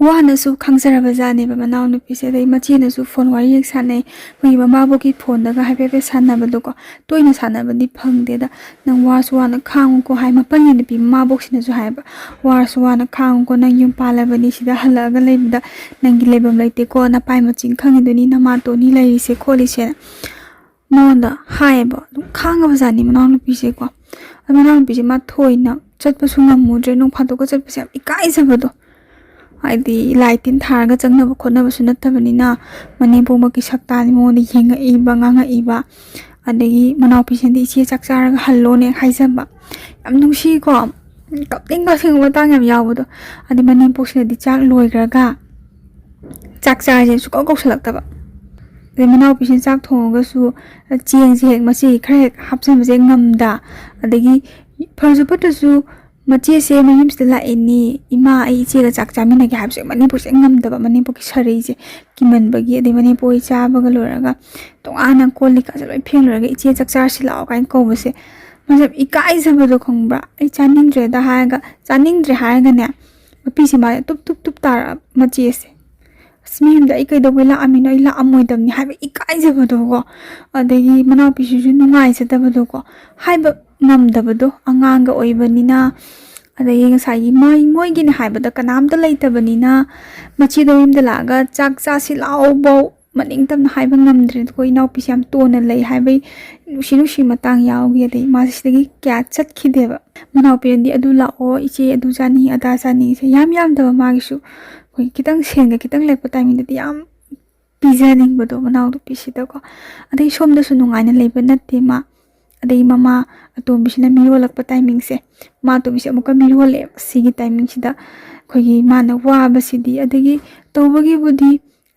ꯋꯥꯅꯁꯨ ꯈꯪꯖꯔꯕꯖꯥꯠꯅꯦꯕ ꯃꯅꯥꯎꯅꯨꯄꯤꯁꯦ ꯑꯗꯩ ꯃꯆꯦꯅꯁꯨ ꯐꯣꯟ ꯋꯥꯔꯤ ꯍꯦꯛ ꯁꯥꯟꯅꯩ ꯃꯣꯏꯒꯤ ꯃꯃꯥꯕꯣꯛꯀꯤ ꯐꯣꯟꯗꯒ ꯍꯥꯏꯐꯦꯠ ꯁꯥꯟꯅꯕꯗꯣꯀꯣ ꯇꯣꯏꯅ ꯁꯥꯟꯅꯕꯗꯤ ꯐꯪꯗꯦꯗ ꯅꯪ ꯋꯥꯁꯨ ꯋꯥꯅ ꯈꯥꯡꯉꯨꯀꯣ ꯍꯥꯏ ꯃꯄꯟꯒꯤ ꯅꯨꯄꯤ ꯃꯃꯥꯕꯣꯛꯁꯤꯅꯁꯨ ꯍꯥꯏꯕ ꯋꯥꯔꯁꯨ ꯋꯥꯅ ꯈꯥꯡꯉꯨꯀꯣ ꯅꯪ ꯌꯨꯝ ꯄꯥꯜꯂꯕꯅꯤ ꯁꯤꯗ ꯍꯜꯂꯛꯑꯒ ꯂꯩꯕꯗ ꯅꯪꯒꯤ ꯂꯩꯐꯝ ꯂꯩꯇꯦꯀꯣ ꯅꯄꯥꯏ ꯃꯆꯤꯟ ꯈꯪꯉꯤꯗꯨꯅꯤ ꯅꯃꯥꯇꯣꯟꯅꯤ ꯂꯩꯔꯤꯁꯦ ꯈꯣꯠꯂꯤꯁꯦ ꯃꯉꯣꯟꯗ ꯍꯥꯏꯌꯦꯕ ꯑꯗꯨꯝ ꯈꯥꯡꯉꯕꯖꯥꯠꯅꯤ ꯃꯅꯥꯎꯅꯨꯄꯤꯁꯦꯀꯣ ꯃꯅꯥꯎꯅꯨꯄꯤꯁꯦ ꯃꯥ ꯊꯣꯏꯅ ꯆꯠꯄꯁꯨ ꯉꯝꯃꯨꯗ꯭ꯔꯦ ꯅꯣꯡ ꯐꯥꯗꯣꯛꯀ ꯆꯠꯄꯁꯦ ꯌꯥꯝ ꯏꯀꯥꯏꯖꯕꯗꯣ ꯍꯥꯏꯗꯤ ꯂꯥꯏ ꯇꯤꯟ ꯊꯥꯔꯒ ꯆꯪꯅꯕ ꯈꯣꯠꯅꯕꯁꯨ ꯅꯠꯇꯕꯅꯤꯅ ꯃꯅꯦꯝꯄꯣꯛꯃꯛꯀꯤ ꯁꯛꯇꯥꯗꯤ ꯃꯉꯣꯟꯗ ꯌꯦꯡꯉꯛꯏꯕ ꯉꯥꯡꯉꯛꯏꯕ ꯑꯗꯒꯤ ꯃꯅꯥꯎꯄꯤꯁꯤꯅꯗꯤ ꯏꯆꯦ ꯆꯥꯛ ꯆꯥꯔꯒ ꯍꯜꯂꯣꯅꯦ ꯍꯥꯏꯖꯕ ꯌꯥꯝ ꯅꯨꯡꯁꯤꯀꯣ ꯀꯞꯅꯤꯡꯕ ꯑꯁꯦꯡꯕ ꯃꯇꯥꯡ ꯌꯥꯝ ꯌꯥꯎꯕꯗꯣ ꯑꯗꯩ ꯃꯅꯦꯝꯄꯣꯛꯁꯤꯅꯗꯤ ꯆꯥꯛ ꯂꯣꯏꯈ꯭ꯔꯒ ꯆꯥꯛ ꯆꯥꯔꯁꯦ ꯁꯨꯀꯧ ꯀꯧꯁꯜꯂꯛꯇꯕ ꯑꯗꯩ ꯃꯅꯥꯎꯄꯤꯁꯤꯅ ꯆꯥꯛ ꯊꯣꯡꯉꯒꯁꯨ ꯆꯦꯡꯁꯦ ꯍꯦꯛ ꯃꯆꯦꯒꯤ ꯈꯔ ꯍꯦꯛ ꯍꯥꯞꯆꯤꯟꯕꯁꯦ ꯉꯝꯗ ꯑꯗꯒꯤ ꯐꯔꯁꯨ ꯐꯠꯇ꯭ꯔꯁꯨ ꯃꯆꯦꯁꯦ ꯃꯌꯨꯝꯁꯤꯗ ꯂꯥꯛꯏꯅꯤ ꯏꯃꯥ ꯑꯩ ꯏꯆꯦꯒ ꯆꯥꯛ ꯆꯥꯃꯤꯟꯅꯒꯦ ꯍꯥꯏꯕꯁꯦ ꯃꯅꯦꯝꯄꯣꯛꯁꯦ ꯉꯝꯗꯕ ꯃꯅꯦꯝꯄꯣꯛꯀꯤ ꯁꯔꯩꯁꯦ ꯀꯤꯃꯟꯕꯒꯤ ꯑꯗꯩ ꯃꯅꯦꯝꯄꯣꯛ ꯆꯥꯕꯒ ꯂꯣꯏꯔꯒ ꯇꯣꯉꯥꯟꯅ ꯀꯣꯜ ꯂꯤꯛꯀꯥꯁꯦ ꯂꯣꯏ ꯐꯦꯡ ꯂꯣꯏꯔꯒ ꯏꯆꯦ ꯆꯥꯛ ꯆꯥꯔꯁꯤ ꯂꯥꯛꯑꯣ ꯀꯥꯏꯅ ꯀꯧꯕꯁꯦ ꯃꯥꯁꯦ ꯏꯀꯥꯏꯖꯕꯗꯣ ꯈꯪꯕ꯭ꯔꯥ ꯑꯩ ꯆꯥꯅꯤꯡꯗ꯭ꯔꯦꯗ ꯍꯥꯏꯔꯒ ꯆꯥꯅꯤꯡꯗ꯭ꯔꯦ ꯍꯥꯏꯔꯒꯅꯦ ꯅꯨꯄꯤꯁꯦ ꯃꯥꯁꯦ ꯇꯨꯞ ꯇꯥꯔꯛꯑꯕ ꯃꯆꯦꯁꯦ ꯑꯁ ꯃꯤꯌꯨꯝꯗ ꯑꯩ ꯀꯩꯗꯧꯕꯩ ꯂꯥꯛꯑꯝꯃꯤꯅꯣ ꯑꯩ ꯂꯥꯛꯑꯝꯃꯣꯏꯗꯕꯅꯤ ꯍꯥꯏꯕ ꯏꯀꯥꯏꯖꯕꯗꯣꯀꯣ ꯑꯗꯒꯤ ꯃꯅꯥꯎꯄꯤꯁꯤꯁꯨ ꯅꯨꯡꯉꯥꯏꯖꯗꯕꯗꯣꯀꯣ ꯍꯥꯏꯕ ꯉꯝꯗꯕꯗꯣ ꯑꯉꯥꯡꯒ ꯑꯣꯏꯕꯅꯤꯅ ꯑꯗꯒꯤ ꯉꯁꯥꯏꯒꯤ ꯃꯣꯏꯒꯤꯅ ꯍꯥꯏꯕꯗ ꯀꯅꯥꯝꯇ ꯂꯩꯇꯕꯅꯤꯅ ꯃꯆꯦꯗꯣ ꯌꯨꯝꯗ ꯂꯥꯛꯑꯒ ꯆꯥꯛ ꯆꯥꯁꯤ ꯂꯥꯛꯑꯣꯕꯧ ꯃꯅꯤꯡꯇꯝꯅ ꯍꯥꯏꯕ ꯉꯝꯗ꯭ꯔꯦꯗꯀꯣ ꯏꯅꯥꯎꯄꯤꯁꯦ ꯌꯥꯝ ꯇꯣꯟꯅ ꯂꯩ ꯍꯥꯏꯕꯩ ꯅꯨꯡꯁꯤ ꯃꯇꯥꯡ ꯌꯥꯎꯈꯤ ꯑꯗꯩ ꯃꯥꯁꯦ ꯁꯤꯗꯒꯤ ꯀꯌꯥ ꯆꯠꯈꯤꯗꯦꯕ ꯃꯅꯥꯎꯄꯤꯅꯗꯤ ꯑꯗꯨ ꯂꯥꯛꯑꯣ ꯏꯆꯦ ꯑꯗꯨ ꯆꯥꯅꯤꯡꯉꯤ ꯑꯗꯥ ꯆꯥꯅꯤꯡꯉꯤꯁꯦ ꯌꯥꯝꯗꯕ ꯃꯥꯒꯤꯁꯨ ꯑꯩꯈꯣꯏ ꯈꯤꯇꯪ ꯁꯦꯟꯒ ꯈꯤꯇꯪ ꯂꯩꯔꯛꯄ ꯇꯥꯏꯃꯤꯡꯗꯗꯤ ꯌꯥꯝ ꯄꯤꯖꯅꯤꯡꯕꯗꯣ ꯃꯅꯥꯎꯅꯨꯄꯤꯁꯤꯗꯀꯣ ꯑꯗꯩ ꯁꯣꯝꯗꯁꯨ ꯅꯨꯡꯉꯥꯏꯅ ꯂꯩꯕ ꯅꯠꯇꯦ ꯃꯥ ꯑꯗꯩ ꯃꯃꯥ ꯑꯇꯣꯝꯕꯤꯁꯤꯅ ꯃꯤꯔꯣꯜꯂꯛꯄ ꯇꯥꯏꯃꯤꯡꯁꯦ ꯃꯥ ꯑꯇꯣꯝꯕꯤꯁꯦ ꯑꯃꯨꯛꯀ ꯃꯤꯔꯣꯜꯂꯛꯑꯦꯕ ꯁꯤꯒꯤ ꯇꯥꯏꯃꯤꯡꯁꯤꯗ ꯑꯩꯈꯣꯏꯒꯤ ꯃꯥꯅ ꯋꯥꯕꯁꯤꯗꯤ ꯑꯗꯒꯤ ꯇꯧꯕꯒꯤꯕꯨꯗꯤ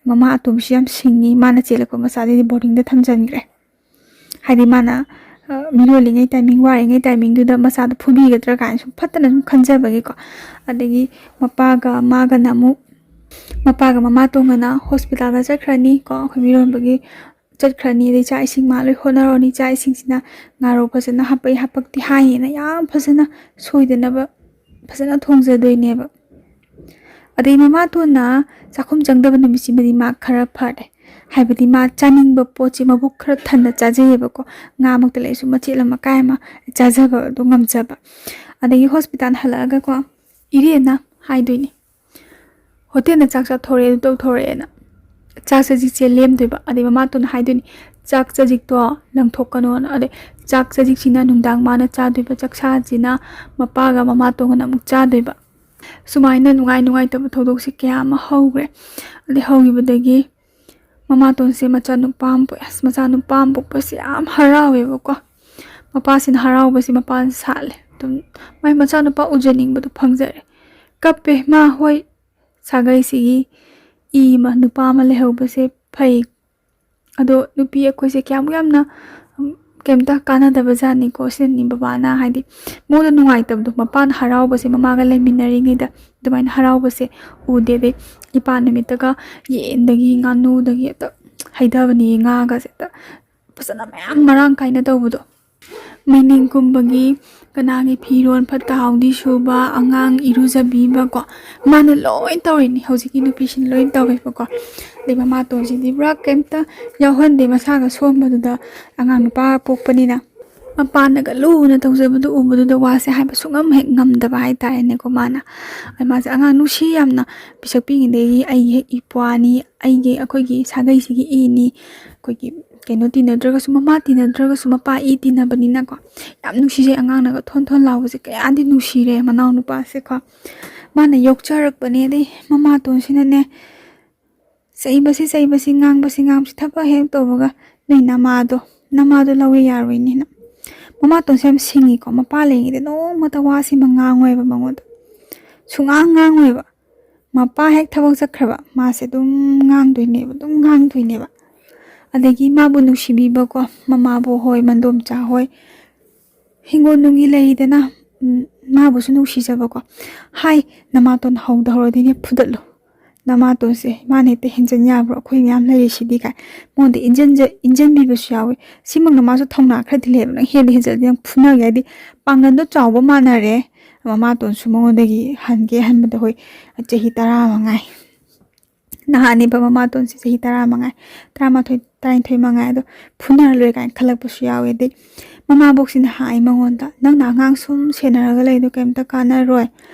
ꯃꯃꯥ ꯑꯇꯣꯝꯕꯤꯁꯨ ꯌꯥꯝ ꯁꯤꯡꯉꯤ ꯃꯥꯅ ꯆꯦꯜꯂꯛꯄ ꯃꯆꯥꯗꯨꯗꯤ ꯕꯣꯔꯗꯤꯡꯗ ꯊꯝꯖꯤꯟꯈ꯭ꯔꯦ ꯍꯥꯏꯗꯤ ꯃꯥꯅ ꯃꯤꯔꯣꯜꯂꯤꯉꯩ ꯇꯥꯏꯃꯤꯡ ꯋꯥꯔꯤꯉꯩ ꯇꯥꯏꯃꯤꯡꯗꯨꯗ ꯃꯆꯥꯗꯣ ꯐꯨꯕꯤꯒꯗ꯭ꯔꯥ ꯀꯥꯏꯅ ꯁꯨꯝ ꯐꯠꯇꯅ ꯁꯨꯝ ꯈꯟꯖꯕꯒꯤꯀꯣ ꯑꯗꯒꯤ ꯃꯄꯥꯒ ꯃꯃꯥꯇꯣꯟꯒꯅ ꯍꯣꯁꯄꯤꯇꯥꯜꯗ ꯆꯠꯈ꯭ꯔꯅꯤ ꯀꯣ ꯑꯩꯈꯣই ꯃꯤꯔꯣꯟꯕꯒꯤ ꯆꯠꯈ꯭ꯔꯅꯤ ꯑꯗꯩ ꯆꯥꯛ ꯏꯁꯤꯡ ꯃꯥ ꯂꯣꯏ ꯍꯣꯠꯅꯔꯅꯤ ꯆꯥꯛ ꯏꯁꯤꯡꯁꯤꯅ ꯉꯥꯔꯧ ꯐꯖꯅ ꯍꯥꯄꯛꯇꯤ ꯍꯥꯏꯌꯦꯅ ꯌꯥꯝ ꯐꯖꯅ ꯁꯣꯏꯗꯅꯕ ꯐꯖꯅ ꯊꯣꯡꯖꯗꯣꯏꯅꯦꯕ ꯑꯗꯩ ꯃꯃꯥꯇꯣꯟꯅ ꯆꯥꯛꯈꯨꯝ ꯆꯪꯗꯕ ꯅꯨꯃꯤꯠꯁꯤꯃꯗꯤ ꯃꯥ ꯈꯔ ꯐꯔꯦ ꯍꯥꯏꯕꯗꯤ ꯃꯥ ꯆꯥꯅꯤꯡꯕ ꯄꯣꯠꯁꯦ ꯃꯕꯨꯛ ꯈꯔ ꯊꯟꯅ ꯆꯥꯖꯩꯌꯦꯕꯀꯣ ꯉꯥꯃꯛꯇ ꯂꯩꯔꯁꯨ ꯃꯆꯦꯠ ꯑꯃ ꯀꯥꯏ ꯑꯃ ꯆꯥꯖꯕꯗꯣ ꯉꯝꯖꯕ ꯑꯗꯒꯤ ꯍꯣꯁꯄꯤꯇꯥꯜ ꯍꯜꯂꯛꯑꯒꯀꯣ ꯏꯔꯦꯅ ꯍꯥꯏꯗꯣꯏꯅꯤ ꯍꯣꯇꯦꯜꯗ ꯆꯥꯛ ꯆꯥꯊꯣꯔꯛꯑꯦ ꯑꯗꯨ ꯇꯧꯊꯣꯔꯛꯑꯦꯅ ꯆꯥꯛ ꯆꯖꯤꯛꯁꯦ ꯂꯦꯝꯗꯣꯏꯕ ꯑꯗꯩ ꯃꯃꯥꯇꯣꯟꯅ ꯍꯥꯏꯗꯣꯏꯅꯤ ꯆꯥꯛ ꯆꯖꯤꯛꯇꯣ ꯂꯪꯊꯣꯛꯀꯅꯣꯅ ꯑꯗꯩ ꯆꯥꯛ ꯆꯖꯤꯛꯁꯤꯅ ꯅꯨꯡꯗꯥꯡ ꯃꯥꯅ ꯆꯥꯗꯣꯏꯕ ꯆꯥꯛꯁꯥꯁꯤꯅ ꯃꯄꯥꯒ ꯃꯃꯥꯇꯣꯟꯒꯅ ꯑꯃꯨꯛ ꯆꯥꯗꯣꯏꯕ ꯁꯨꯃꯥꯏꯅ ꯅꯨꯡꯉꯥꯏꯇꯕ ꯊꯧꯗꯣꯛꯁꯦ ꯀꯌꯥ ꯑꯃ ꯍꯧꯈ꯭ꯔꯦ ꯑꯗꯩ ꯍꯧꯈꯤꯕꯗꯒꯤ ꯃꯃꯥꯇꯣꯟꯁꯦ ꯃꯆꯥꯅꯨꯄꯥ ꯑꯃ ꯄꯣꯛꯑꯦ ꯃꯆꯥꯅꯨꯄꯥ ꯑꯃ ꯄꯣꯛꯄꯁꯦ ꯌꯥꯝ ꯍꯔꯥꯎꯋꯦꯕꯀꯣ ꯃꯄꯥꯁꯤꯅ ꯍꯔꯥꯎꯕꯁꯤ ꯃꯄꯥꯁꯤ ꯁꯥꯠꯂꯦ ꯑꯗꯨꯝ ꯃꯥꯏ ꯃꯆꯥꯅꯨꯄꯥ ꯎꯖꯅꯤꯡꯕꯗꯣ ꯐꯪꯖꯔꯦ ꯀꯞꯄꯦ ꯃꯥ ꯍꯣꯏ ꯁꯥꯒꯩꯁꯤꯒꯤ ꯑꯃ ꯅꯨꯄꯥ ꯑꯃ ꯂꯩꯍꯧꯕꯁꯦ ꯐꯩ ꯑꯗꯣ ꯅꯨꯄꯤ ꯑꯩꯈꯣꯏꯁꯦ ꯀꯌꯥꯃꯨꯛ ꯌꯥꯝꯅ ꯀꯩꯝꯇ ꯀꯥꯟꯅꯗꯕ ꯖꯥꯠꯅꯤꯀꯣ ꯁꯤꯅꯅꯤ ꯕꯕꯥꯅ ꯍꯥꯏꯗꯤ ꯃꯉꯣꯟꯗ ꯅꯨꯡꯉꯥꯏꯇꯕꯗꯣ ꯃꯄꯥꯅ ꯍꯔꯥꯎꯕꯁꯦ ꯃꯃꯥꯒ ꯂꯩꯃꯤꯟꯅꯔꯤꯉꯩꯗ ꯑꯗꯨꯃꯥꯏꯅ ꯍꯔꯥꯎꯕꯁꯦ ꯎꯗꯦ ꯑꯗꯩ ꯏꯄꯥ ꯅꯨꯃꯤꯠꯇꯒ ꯌꯦꯟꯗꯒꯤ ꯉꯥꯅꯨꯗꯒꯤ ꯍꯦꯛꯇ ꯍꯩꯊꯕꯅꯤ ꯉꯥꯒꯁꯦ ꯍꯦꯛꯇ ꯐꯖꯅ ꯃꯌꯥꯝ ꯃꯔꯥꯡ ꯀꯥꯏꯅ ꯇꯧꯕꯗꯣ ꯃꯩꯅꯤꯡꯒꯨꯝꯕꯒꯤ ꯀꯅꯥꯒꯤ ꯐꯤꯔꯣꯜ ꯐꯠꯇ ꯍꯥꯎꯗꯤ ꯁꯨꯕ ꯑꯉꯥꯡ ꯏꯔꯨꯖꯕꯤꯕꯀꯣ ꯃꯥꯅ ꯂꯣꯏ ꯇꯧꯔꯤꯅꯤ ꯍꯧꯖꯤꯛꯀꯤ ꯅꯨꯄꯤꯁꯤꯅ ꯂꯣꯏ ꯇꯧꯋꯦꯕꯀꯣ ꯑꯗꯩ ꯃꯃꯥꯇꯣꯟꯁꯤꯗꯤ ꯄꯨꯔꯥ ꯀꯩꯝꯇ ꯌꯥꯎꯍꯟꯗꯦ ꯃꯁꯥꯒ ꯁꯣꯟꯕꯗꯨꯗ ꯑꯉꯥꯡ ꯅꯨꯄꯥ ꯄꯣꯛꯄꯅꯤ나 ꯃꯄꯥꯅꯒ ꯂꯨꯅ ꯇꯧꯖꯕꯗꯨ ꯎꯕꯗꯨꯗ ꯋꯥꯁꯦ ꯍꯥꯏꯕ ꯁꯨꯡꯉꯝ ꯍꯦꯛ ꯉꯝꯗꯕ ꯍꯥꯏꯇꯥꯔꯦꯅꯦꯀꯣ ꯃꯥꯅ ꯃꯥꯁꯦ ꯑꯉꯥꯡ ꯅꯨꯡꯁꯤ ꯌꯥꯝꯅ ꯄꯤꯁꯛ ꯄꯤꯛꯏꯉꯩꯗꯒꯤ ꯑꯩꯒꯤ ꯍꯦꯛ ꯏꯄ꯭ꯋꯥꯅꯤ ꯑꯩꯈꯣꯏꯒꯤ ꯁꯥꯒꯩꯁꯤꯒꯤ ꯏꯅꯤ ꯑꯩꯈꯣꯏꯒꯤ ꯀꯩꯅꯣ ꯇꯤꯟꯅꯗ꯭ꯔꯒꯁꯨ ꯃꯃꯥ ꯇꯤꯟꯅꯗ꯭ꯔꯒꯁꯨ ꯃꯄꯥ ꯏ ꯇꯤꯟꯅꯕꯅꯤꯅꯀꯣ ꯌꯥꯝ ꯅꯨꯡꯁꯤꯖꯩ ꯑꯉꯥꯡꯅꯒ ꯊꯣꯟ ꯊꯣꯟ ꯂꯥꯎꯕꯁꯦ ꯀꯌꯥꯗꯤ ꯅꯨꯡꯁꯤꯔꯦ ꯃꯅꯥꯎ ꯅꯨꯄꯥꯁꯦꯀꯣ ꯃꯥꯅ ꯌꯣꯛꯆꯔꯛꯄꯅꯦ ꯑꯗꯩ ꯃꯃꯥꯇꯣꯟꯁꯤꯅꯅꯦ ꯆꯩꯕꯁꯤ ꯉꯥꯡꯕꯁꯤ ꯊꯕꯛ ꯍꯦꯛ ꯇꯧꯕꯒ ꯅꯣꯏ ꯅꯃꯥꯗꯣ ꯂꯧꯋꯦ ꯌꯥꯔꯣꯏꯅꯦꯅ ꯃꯃꯥꯇꯣꯟꯁꯦ ꯌꯥꯝ ꯁꯤꯡꯉꯤꯀꯣ ꯃꯄꯥ ꯂꯩꯉꯩꯗ ꯅꯣꯡꯃꯇ ꯋꯥꯁꯤꯃ ꯉꯥꯡꯉꯣꯏꯕ ꯃꯉꯣꯟꯗ ꯉꯥꯡꯉꯣꯏꯕ ꯃꯄꯥ ꯍꯦꯛ ꯊꯕꯛ ꯆꯠꯈ꯭ꯔꯕ ꯃꯥꯁꯦ ꯑꯗꯨꯝ ꯉꯥꯡꯗꯣꯏꯅꯦꯕ ꯑꯗꯒꯤ ꯃꯥꯕꯨ ꯅꯨꯡꯁꯤꯕꯤꯕꯀꯣ ꯃꯃꯥꯕꯨ ꯍꯣꯏ ꯃꯟꯗꯣꯝꯆꯥ ꯍꯣꯏ ꯍꯤꯡꯒꯣꯜ ꯅꯨꯡꯒꯤ ꯂꯩꯗꯅ ꯃꯥꯕꯨꯁꯨ ꯅꯨꯡꯁꯤꯖꯕꯀꯣ ꯍꯥꯏ ꯅꯃꯥꯇꯣꯟ ꯍꯧꯗꯧꯔꯗꯤꯅꯦ ꯐꯨꯗꯠꯂꯨ ꯅꯃꯥꯇꯣꯟꯁꯦ ꯃꯥꯅ ꯍꯦꯛꯇ ꯍꯦꯟꯖꯟ ꯌꯥꯕ꯭ꯔꯣ ꯑꯩꯈꯣꯏ ꯃꯌꯥꯝ ꯂꯩꯔꯤꯁꯤꯗꯤ ꯀꯥꯏ ꯃꯉꯣꯟꯗ ꯏꯟꯖꯟꯕꯤꯕꯁꯨ ꯌꯥꯎꯋꯤ ꯁꯤꯃꯛꯅ ꯃꯥꯁꯨ ꯊꯧꯅꯥ ꯈꯔꯗꯤ ꯂꯩꯌꯦꯕ ꯅꯪ ꯍꯦꯜꯂꯗꯤ ꯅꯪ ꯐꯨꯅꯒꯦ ꯍꯥꯏꯗꯤ ꯄꯥꯡꯒꯟꯗꯣ ꯆꯥꯎꯕ ꯃꯥꯟꯅꯔꯦ ꯃꯃꯥꯇꯣꯟꯁꯨ ꯃꯉꯣꯟꯗꯒꯤ ꯍꯟꯕꯗ ꯍꯣꯏ ꯆꯍꯤ 10 ꯅꯍꯥꯟꯅꯦꯕ ꯃꯃꯥꯇꯣꯟꯁꯦ ꯆꯍꯤ 10 13 ꯃꯉꯥꯏ ꯑꯗꯣ ꯐꯨꯅꯔ ꯂꯣꯏ ꯀꯥꯏꯅ ꯈꯜꯂꯛꯄꯁꯨ ꯌꯥꯎꯋꯦ ꯑꯗꯩ ꯃꯃꯥꯕꯣꯛꯁꯤꯅ ꯍꯥꯏ ꯃꯉꯣꯟꯗ ꯅꯪꯅ ꯑꯉꯥꯡ ꯁꯨꯝ ꯁꯦꯟꯅꯔꯒ ꯂꯩꯗꯣ ꯀꯩꯝꯇ ꯀꯥꯟꯅꯔꯣꯏ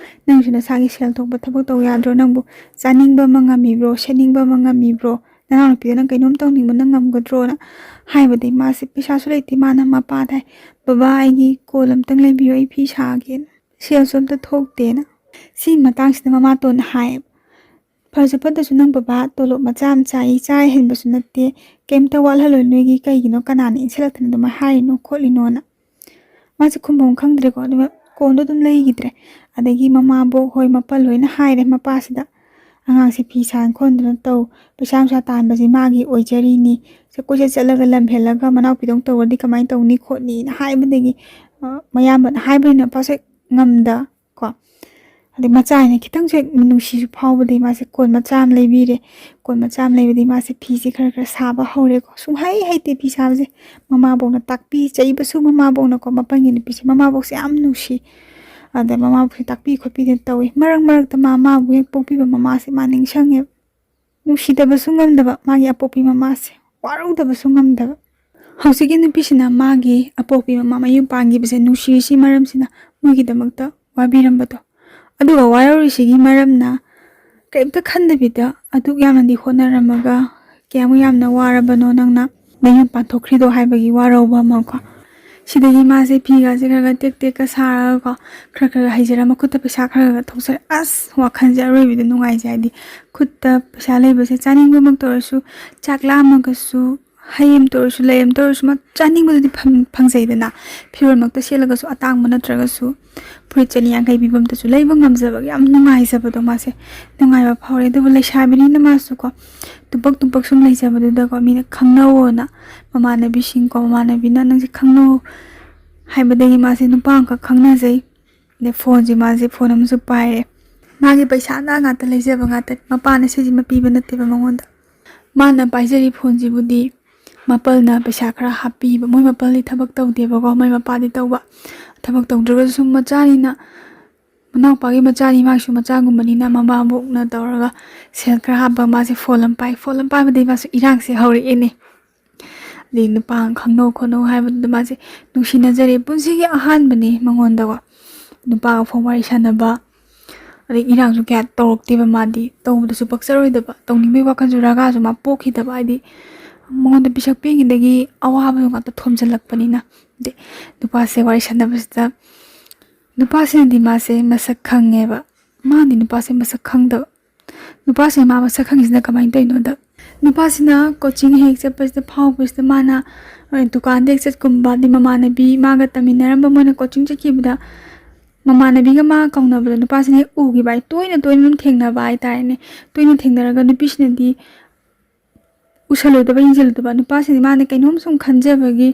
ꯅꯪꯁꯨ ꯅꯁꯥꯒꯤ ꯁꯦꯜ ꯊꯣꯛꯄ ꯊꯕꯛ ꯇꯧ ꯌꯥꯗ꯭ꯔꯣ ꯅꯪꯕꯨ ꯆꯥꯅꯤꯡꯕ ꯑꯃ ꯉꯝꯃꯤꯕ꯭ꯔꯣ ꯁꯦꯠꯅꯤꯡꯕ ꯑꯃ ꯉꯝꯃꯤꯕ꯭ꯔꯣ ꯅꯅꯥꯎꯅꯨꯄꯤꯗ ꯅꯪ ꯀꯩꯅꯣꯝ ꯇꯧꯅꯤꯡꯕ ꯅꯪ ꯉꯝꯒꯗ꯭ꯔꯣꯅ ꯍꯥꯏꯕꯗꯤ ꯃꯥꯁꯦ ꯄꯩꯁꯥꯁꯨ ꯂꯩꯇꯦ ꯃꯥꯅ ꯃꯄꯥꯗ ꯕꯕꯥ ꯑꯩꯒꯤ ꯀꯣꯜ ꯑꯝꯇꯪ ꯂꯩꯕꯤꯌꯣ ꯑꯩ ꯐꯤ ꯁꯥꯒꯦꯅ ꯁꯦꯜꯁꯨ ꯑꯝꯇ ꯊꯣꯛꯇꯦꯅ ꯁꯤ ꯃꯇꯥꯡꯁꯤꯗ ꯃꯃꯥꯇꯣꯟꯅ ꯍꯥꯏꯌꯦꯕ ꯐꯔꯁꯨ ꯐꯠꯇꯁꯨ ꯅꯪ ꯕꯕꯥ ꯇꯣꯂꯣꯞ ꯃꯆꯥ ꯑꯃ ꯆꯥ ꯍꯦꯟꯕꯁꯨ ꯅꯠꯇꯦ ꯀꯩꯝꯇ ꯋꯥꯠꯍꯜꯂꯣꯏ ꯅꯣꯏꯒꯤ ꯀꯩꯒꯤꯅꯣ ꯀꯅꯥꯅ ꯏꯟꯁꯤꯜꯂꯛꯇꯅ ꯑꯗꯨꯃꯥꯏꯅ ꯍꯥꯏꯔꯤꯅꯣ ꯈꯣꯠꯂꯤꯅꯣꯅ ꯃꯥꯁꯦ ꯈꯨꯝꯕꯝ ꯈꯪꯗ꯭ꯔꯦꯀꯣ ꯑꯗꯨꯒ ꯀꯣꯟꯗꯣ ꯑꯗꯨꯝ ꯂꯩꯈꯤꯗ꯭ꯔꯦ ꯑꯗꯒꯤ ꯃꯃꯥꯕꯣꯛ ꯍꯣꯏ ꯃꯄꯜ ꯂꯣꯏꯅ ꯍꯥꯏꯔꯦ ꯃꯄꯥꯁꯤꯗ ꯑꯉꯥꯡꯁꯦ ꯐꯤ ꯁꯥꯟ ꯈꯣꯟꯗꯨꯅ ꯇꯧ ꯄꯩꯁꯥ ꯅꯨꯡꯁꯥ ꯇꯥꯟꯕꯁꯤ ꯃꯥꯒꯤ ꯑꯣꯏꯖꯔꯤꯅꯤ ꯀꯣꯏꯆꯠ ꯆꯠꯂꯒ ꯂꯝ ꯍꯦꯜꯂꯒ ꯃꯅꯥꯎꯄꯤꯗꯧ ꯇꯧꯔꯗꯤ ꯀꯃꯥꯏꯅ ꯇꯧꯅꯤ ꯈꯣꯠꯅꯤꯅ ꯍꯥꯏꯕꯗꯒꯤ ꯃꯌꯥꯝꯕꯅ ꯍꯥꯏꯕꯅꯤꯅ ꯃꯄꯥꯁꯦ ꯉꯝꯗ ꯀꯣ ꯑꯗꯩ ꯃꯆꯥꯅ ꯈꯤꯇꯪꯁꯨ ꯍꯦꯛ ꯅꯨꯡꯁꯤꯁꯨ ꯐꯥꯎꯕꯗꯒꯤ ꯃꯥꯁꯦ ꯀꯣꯟ ꯃꯆꯥ ꯑꯃ ꯂꯩꯕꯤꯔꯦ ꯀꯣꯟ ꯃꯆꯥ ꯑꯃ ꯂꯩꯕꯗꯒꯤ ꯃꯥꯁꯦ ꯐꯤꯁꯦ ꯈꯔ ꯁꯥꯕ ꯍꯧꯔꯦꯀꯣ ꯍꯩꯇꯦ ꯐꯤ ꯁꯥꯕꯁꯦ ꯃꯃꯥꯕꯣꯛꯅ ꯇꯥꯛꯄꯤ ꯆꯩꯕꯁꯨ ꯃꯃꯥꯕꯣꯛꯅꯀꯣ ꯃꯄꯟꯒꯤ ꯅꯨꯄꯤꯁꯦ ꯃꯃꯥꯕꯣꯛꯁꯦ ꯌꯥꯝ ꯅꯨꯡꯁꯤ ꯑꯗ ꯃꯃꯥꯕꯣꯛꯁꯦ ꯇꯥꯛꯄꯤ ꯈꯣꯠꯄꯤꯗꯅ ꯇꯧꯋꯤ ꯃꯔꯛꯇ ꯃꯥꯕꯨ ꯍꯦꯛ ꯄꯣꯛꯄꯤꯕ ꯃꯃꯥꯁꯦ ꯃꯥ ꯅꯤꯡꯁꯤꯡꯉꯦꯕ ꯅꯨꯡꯁꯤꯗꯕꯁꯨ ꯉꯝꯗꯕ ꯃꯥꯒꯤ ꯑꯄꯣꯛꯄꯤ ꯃꯃꯥꯁꯦ ꯋꯥꯔꯧꯗꯕꯁꯨ ꯉꯝꯗꯕ ꯍꯧꯖꯤꯛꯀꯤ ꯅꯨꯄꯤꯁꯤꯅ ꯃꯥꯒꯤ ꯑꯄꯣꯛꯄꯤ ꯃꯃꯥ ꯃꯌꯨꯝ ꯄꯥꯟꯈꯤꯕꯁꯦ ꯅꯨꯡꯁꯤꯔꯤꯁꯤ ꯃꯔꯝꯁꯤꯅ ꯃꯣꯏꯒꯤꯗꯃꯛꯇ ꯋꯥꯕꯤꯔꯝꯕꯗꯣ ꯑꯗꯨꯒ ꯋꯥꯔꯧꯔꯤꯁꯤꯒꯤ ꯃꯔꯝꯅ ꯀꯩꯝꯇ ꯈꯟꯗꯕꯤꯗ ꯑꯗꯨꯛ ꯌꯥꯝꯅꯗꯤ ꯍꯣꯠꯅꯔꯝꯃꯒ ꯀꯌꯥꯃꯨꯛ ꯌꯥꯝꯅ ꯋꯥꯔꯕꯅꯣ ꯅꯪꯅ ꯃꯌꯨꯝ ꯄꯥꯟꯊꯣꯛꯈ꯭ꯔꯤꯗꯣ ꯍꯥꯏꯕꯒꯤ ꯋꯥꯔꯧꯕ ꯑꯃꯀꯣ ꯁꯤꯗꯒꯤ ꯃꯥꯁꯦ ꯐꯤꯒꯥꯁꯦ ꯈꯔ ꯇꯦꯛꯀ ꯁꯥꯔꯒꯀꯣ ꯈꯔ ꯍꯩꯖꯔ ꯃꯈꯨꯠꯇ ꯄꯩꯁꯥ ꯈꯔ ꯊꯣꯛꯆꯔꯦ ꯑꯁ ꯋꯥꯈꯜꯁꯦ ꯑꯔꯣꯏꯕꯤꯗ ꯅꯨꯡꯉꯥꯏꯖꯩ ꯍꯥꯏꯗꯤ ꯈꯨꯠꯇ ꯄꯩꯁా ꯂꯩꯕꯁꯦ ꯆꯥꯅꯤꯡꯕꯃꯛꯇ ꯑꯣꯏꯔꯁꯨ ꯆꯥꯛ ꯂꯥꯝꯃꯒꯁꯨ ꯍꯩ ꯑꯃꯇ ꯑꯣꯏꯔꯁꯨ ꯂꯩ ꯑꯃꯇ ꯑꯣꯏꯔꯁꯨ ꯆꯥꯅꯤꯡꯕꯗꯨꯗꯤ ꯐꯪꯖꯩꯗꯅ ꯐꯤꯔꯣꯜꯃꯛꯇ ꯁꯦꯠꯂꯒꯁꯨ ꯑꯇꯥꯡꯕ ꯅꯠꯇ꯭ꯔꯒꯁꯨ ꯐꯨꯔꯤꯠ 150 ꯄꯤꯕ ꯑꯃꯇꯁꯨ ꯂꯩꯕ ꯉꯝꯖꯕꯒꯤ ꯌꯥꯝ ꯅꯨꯡꯉꯥꯏꯖꯕꯗꯣ ꯃꯥꯁꯦ ꯅꯨꯡꯉꯥꯏꯕ ꯐꯥꯎꯔꯦ ꯑꯗꯨꯕꯨ ꯂꯩꯁꯥꯕꯤꯅꯤꯅ ꯃꯥꯁꯨꯀꯣ ꯇꯨꯝꯄꯛ ꯁꯨꯝ ꯂꯩꯖꯕꯗꯨꯗꯀꯣ ꯃꯤꯅ ꯈꯪꯅꯧꯑꯣꯅ ꯃꯃꯥꯟꯅꯕꯤꯅ ꯅꯪꯁꯦ ꯈꯪꯅꯧ ꯍꯥꯏꯕꯗꯒꯤ ꯃꯥꯁే ꯅꯨꯄꯥ ꯑꯃꯈꯛ ꯈꯪꯅꯖꯩ ꯑꯗꯩ ꯃꯥꯁꯦ ꯐꯣꯟ ꯑꯃꯁꯨ ꯄꯥꯏꯔꯦ ꯃꯥꯒꯤ ꯄꯩꯁꯥꯅ ꯉꯥꯛꯇ ꯂꯩꯖꯕ ꯉꯥꯛꯇ ꯃꯄꯥꯅ ꯁꯤꯖꯤꯃ ꯄꯤꯕ ꯅꯠꯇꯦꯕ ꯃꯉꯣꯟꯗ ꯃꯥꯅ ꯄꯥꯏꯖꯔꯤ ꯐꯣꯟꯁꯤꯕꯨꯗꯤ ꯃꯄꯜꯅ ꯄꯩꯁా ꯈꯔ ꯍꯥꯞꯄꯤꯕ ꯃꯣꯏ ꯃꯄꯜꯗꯤ ꯊꯕꯛ ꯇꯧꯗꯦꯕꯀꯣ ꯃꯣꯏ ꯃꯄꯥꯗꯤ ꯇꯧꯕ ꯊꯕꯛ ꯇꯧꯗ꯭ꯔꯒꯁꯨ ꯁꯨꯝ ꯃꯆꯥꯅꯤꯅ ꯃꯅꯥꯎꯄꯥꯒꯤ ꯃꯆꯥꯅꯤ ꯃꯥꯁꯨ ꯃꯆꯥꯒꯨꯝꯕꯅꯤꯅ ꯃꯃꯥꯕꯣꯛꯅ ꯇꯧꯔꯒ ꯁꯦꯜ ꯈꯔ ꯍꯥꯞꯄ ꯃꯥꯁꯦ ꯐꯣꯟ ꯑꯃ ꯄꯥꯏꯕꯗꯒꯤ ꯃꯥꯁꯨ ꯏꯔꯥꯡꯁꯦ ꯍꯧꯔꯛꯑꯦꯅꯦ ꯑꯗꯩ ꯅꯨꯄꯥ ꯈꯪꯅꯧ ꯈꯣꯠꯅꯧ ꯍꯥꯏꯕꯗꯨꯗ ꯃꯥꯁꯦ ꯅꯨꯡꯁꯤꯅꯖꯔꯦ ꯄꯨꯟꯁꯤꯒꯤ ꯑꯍꯥꯟꯕꯅꯤ ꯃꯉꯣꯟꯗꯀꯣ ꯅꯨꯄꯥꯒ ꯐꯣꯟ ꯋꯥꯔꯤ ꯁꯥꯟꯅꯕ ꯑꯗꯩ ꯏꯔꯥꯡꯁꯨ ꯀꯌꯥ ꯇꯧꯔꯛꯇꯦꯕ ꯃꯥꯗꯤ ꯇꯧꯕꯗꯁꯨ ꯄꯛꯆꯔꯣꯏꯗꯕ ꯇꯧꯅꯤꯡꯕꯒꯤ ꯋꯥꯈꯜꯁꯨ ꯔꯥꯒꯥꯁꯨ ꯃꯥ ꯄꯣꯛꯈꯤꯗꯕ ꯍꯥꯏꯗꯤ ꯃꯉꯣꯟꯗ ꯄꯤꯁꯛ ꯄꯤꯛꯏꯉꯩꯗꯒꯤ ꯑꯋꯥꯕꯗꯣ ꯉꯥꯛꯇ ꯊꯣꯝꯖꯤꯜꯂꯛꯄꯅꯤꯅ ꯑꯗꯩ ꯅꯨꯄꯥꯁꯦ ꯋꯥꯔꯤ ꯁꯥꯟꯅꯕꯁꯤꯗ ꯅꯨꯄꯥꯁꯤꯅꯗꯤ ꯃꯥꯁꯦ ꯃꯁꯛ ꯈꯪꯉꯦꯕ ꯃꯥꯗꯤ ꯅꯨꯄꯥꯁꯦ ꯃꯁꯛ ꯈꯪꯗꯕ ꯅꯨꯄꯥꯁꯤꯅ ꯃꯥ ꯃꯁꯛ ꯈꯪꯉꯤꯁꯤꯅ ꯀꯃꯥꯏꯅ ꯇꯧꯔꯤꯅꯣꯗ ꯅꯨꯄꯥꯁꯤꯅ ꯀꯣꯆꯤꯡ ꯍꯦꯛ ꯆꯠꯄꯁꯤꯗ ꯐꯥꯎꯕꯁꯤꯗ ꯃꯥꯅ ꯗꯨꯀꯥꯟꯗ ꯍꯦꯛ ꯆꯠꯀꯨꯝꯕ ꯑꯗꯩ ꯃꯃꯥꯟꯅꯕꯤ ꯃꯥꯒ ꯇꯝꯃꯤꯟꯅꯔꯝꯕ ꯃꯣꯏꯅ ꯀꯣꯆꯤꯡ ꯆꯠꯈꯤꯕꯗ ꯃꯃꯥꯟꯅꯕꯤꯒ ꯃꯥ ꯀꯧꯅꯕꯗ ꯅꯨꯄꯥꯁꯤꯅ ꯍꯦꯛ ꯎꯈꯤꯕ ꯍꯥꯏ ꯇꯣꯏꯅ ꯑꯗꯨꯝ ꯊꯦꯡꯅꯕ ꯍꯥꯏꯇꯥꯔꯦꯅꯦ ꯇꯣꯏꯅ ꯊꯦꯡꯅꯔꯒ ꯅꯨꯄꯤꯁꯤꯅꯗꯤ ꯎꯁꯜꯂꯨꯗꯕ ꯌꯦꯡꯁꯤꯜꯂꯨꯗꯕ ꯅꯨꯄꯥꯁꯤꯗꯤ ꯃꯥꯅ ꯀꯩꯅꯣꯝ ꯁꯨꯝ ꯈꯟꯖꯕꯒꯤ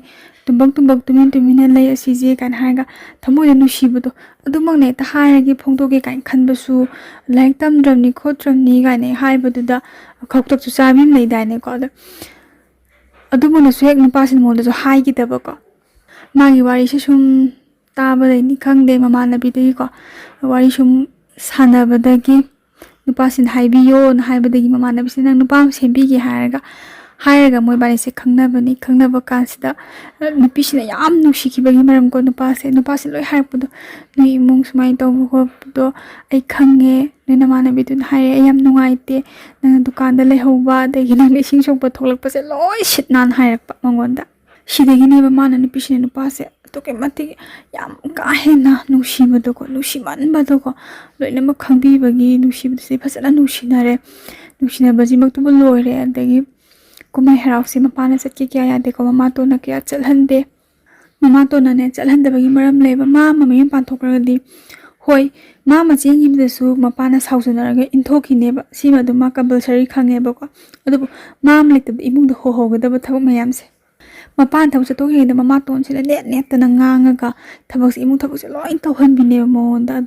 ꯇꯨꯝꯕꯛ ꯇꯨꯃꯤꯟꯅ ꯂꯩ ꯑꯁꯤꯁꯦ ꯀꯥꯏꯅ ꯍꯥꯏꯔꯒ ꯊꯃꯣꯏꯗ ꯅꯨꯡꯁꯤꯕꯗꯣ ꯑꯗꯨꯃꯛꯅ ꯍꯦꯛꯇ ꯍꯥꯏꯔꯒꯦ ꯐꯣꯡꯗꯣꯛꯀꯦ ꯀꯥꯏꯅ ꯈꯟꯕꯁꯨ ꯂꯥꯏꯔꯤꯛ ꯇꯝꯗ꯭ꯔꯕꯅꯤ ꯈꯣꯠꯇ꯭ꯔꯕꯅꯤ ꯀꯥꯏꯅ ꯍꯥꯏꯕꯗꯨꯗ ꯈꯧꯇꯛꯁꯨ ꯆꯥꯕꯤ ꯑꯃ ꯂꯩꯗꯥꯏꯅꯦꯀꯣ ꯑꯗ ꯑꯗꯨꯃꯛꯅꯁꯨ ꯍꯦꯛ ꯅꯨꯄꯥꯁꯤꯅ ꯃꯉꯣꯟꯗꯁꯨ ꯍꯥꯏꯈꯤꯗꯕꯀꯣ ꯃꯥꯒꯤ ꯋꯥꯔꯤꯁꯦ ꯁꯨꯝ ꯇꯥꯕꯗꯩꯅꯤ ꯈꯪꯗꯦ ꯃꯃꯥꯟꯅꯕꯤꯗꯒꯤꯀꯣ ꯋꯥꯔꯤ ꯁꯨꯝ ꯁꯥꯟꯅꯕꯗꯒꯤ ꯅꯨꯄꯥꯁꯤꯅ ꯍꯥꯏꯕꯤꯌꯣꯅ ꯍꯥꯏꯕꯗꯒꯤ ꯃꯃꯥꯟꯅꯕꯤꯁꯤꯅ ꯅꯪ ꯅꯨꯄꯥ ꯑꯃ ꯁꯦꯝꯕꯤꯒꯦ ꯍꯥꯏꯔꯒ ꯃꯣꯏ ꯕꯥꯅꯤꯁꯦ ꯈꯪꯅꯕꯅꯤ ꯈꯪꯅꯕ ꯀꯥꯟꯁꯤꯗ ꯅꯨꯄꯤꯁꯤꯅ ꯌꯥꯝ ꯅꯨꯡꯁꯤꯈꯤꯕꯒꯤ ꯃꯔꯝꯀꯣ ꯅꯨꯄꯥꯁꯤ ꯂꯣꯏ ꯍꯥꯏꯔꯛꯄꯗꯣ ꯅꯣꯏ ꯏꯃꯨꯡ ꯁꯨꯃꯥꯏꯅ ꯇꯧꯕ ꯈꯣꯠꯄꯗꯣ ꯑꯩ ꯈꯪꯉꯦ ꯅꯣꯏ ꯅꯃꯥꯟꯅꯕꯤꯗꯨꯅ ꯍꯥꯏꯔꯦ ꯑꯩ ꯌꯥꯝ ꯅꯨꯡꯉꯥꯏꯇꯦ ꯅꯪꯅ ꯗꯨꯀꯥꯟꯗ ꯂꯩꯍꯧꯕ ꯑꯗꯒꯤ ꯅꯪꯅ ꯏꯁꯤꯡ ꯁꯣꯛꯄ ꯊꯣꯛꯂꯛꯄꯁꯦ ꯂꯣꯏ ꯁꯤꯠ ꯅꯥꯟ ꯍꯥꯏꯔꯛꯄ ꯃꯉꯣꯟꯗ ꯁꯤꯗꯒꯤꯅꯦꯕ ꯃꯥꯅ ꯅꯨꯄꯤꯁꯤꯅ ꯅꯨꯄꯥꯁꯦ ꯑꯗꯨꯛꯀꯤ ꯃꯇꯤꯛ ꯌꯥꯝ ꯀꯥ ꯍꯦꯟꯅ ꯅꯨꯡꯁꯤꯕꯗꯣꯀꯣ ꯅꯨꯡꯁꯤꯃꯟꯕꯗꯣꯀꯣ ꯂꯣꯏꯅꯃꯛ ꯈꯪꯕꯤꯕꯒꯤ ꯅꯨꯡꯁꯤꯕꯁꯦ ꯐꯖꯅ ꯅꯨꯡꯁꯤꯅꯔꯦ ꯅꯨꯡꯁꯤꯅꯕꯁꯤꯃꯛꯇꯨꯕꯨ ꯂꯣꯏꯔꯦ ꯑꯗꯒꯤ ꯀꯨꯝꯍꯩ ꯍꯔꯥꯎꯁꯦ ꯃꯄꯥꯅ ꯆꯠꯀꯦ ꯀꯌꯥ ꯌꯥꯗꯦꯀꯣ ꯃꯃꯥꯇꯣꯟꯅ ꯀꯌꯥ ꯆꯠꯍꯟꯗꯦ ꯃꯃꯥꯇꯣꯟꯅꯅꯦ ꯆꯠꯍꯟꯗꯕꯒꯤ ꯃꯔꯝ ꯂꯩꯕ ꯃꯥ ꯑꯃ ꯃꯌꯨꯝ ꯄꯥꯟꯊꯣꯛꯈ꯭ꯔꯒꯗꯤ ꯍꯣꯏ ꯃꯥ ꯃꯆꯦꯟꯒꯤꯕꯗꯁꯨ ꯃꯄꯥꯅ ꯁꯥꯎꯖꯅꯔꯒ ꯏꯟꯊꯣꯛꯈꯤꯅꯦꯕ ꯁꯤꯃ ꯑꯗꯨꯝ ꯃꯥ ꯀꯝꯄꯜꯁꯔꯤ ꯈꯪꯉꯦꯕꯀꯣ ꯑꯗꯨꯕꯨ ꯃꯥ ꯑꯃ ꯂꯩꯇꯕ ꯏꯃꯨꯡꯗ ꯍꯧꯒꯗꯕ ꯊꯕꯛ ꯃꯌꯥꯝꯁꯦ ꯃꯄꯥꯟ ꯊꯕꯛ ꯆꯠꯊꯣꯛꯈꯤꯉꯩꯗ ꯃꯃꯥꯇꯣꯟꯁꯤꯅ ꯅꯦꯠꯇꯅ ꯉꯥꯡꯉꯒ ꯊꯕꯛꯁꯦ ꯏꯃꯨꯡ ꯊꯕꯛꯁꯦ ꯂꯣꯏ ꯇꯧꯍꯟꯕꯤꯅꯦꯕ ꯃꯉꯣꯟꯗ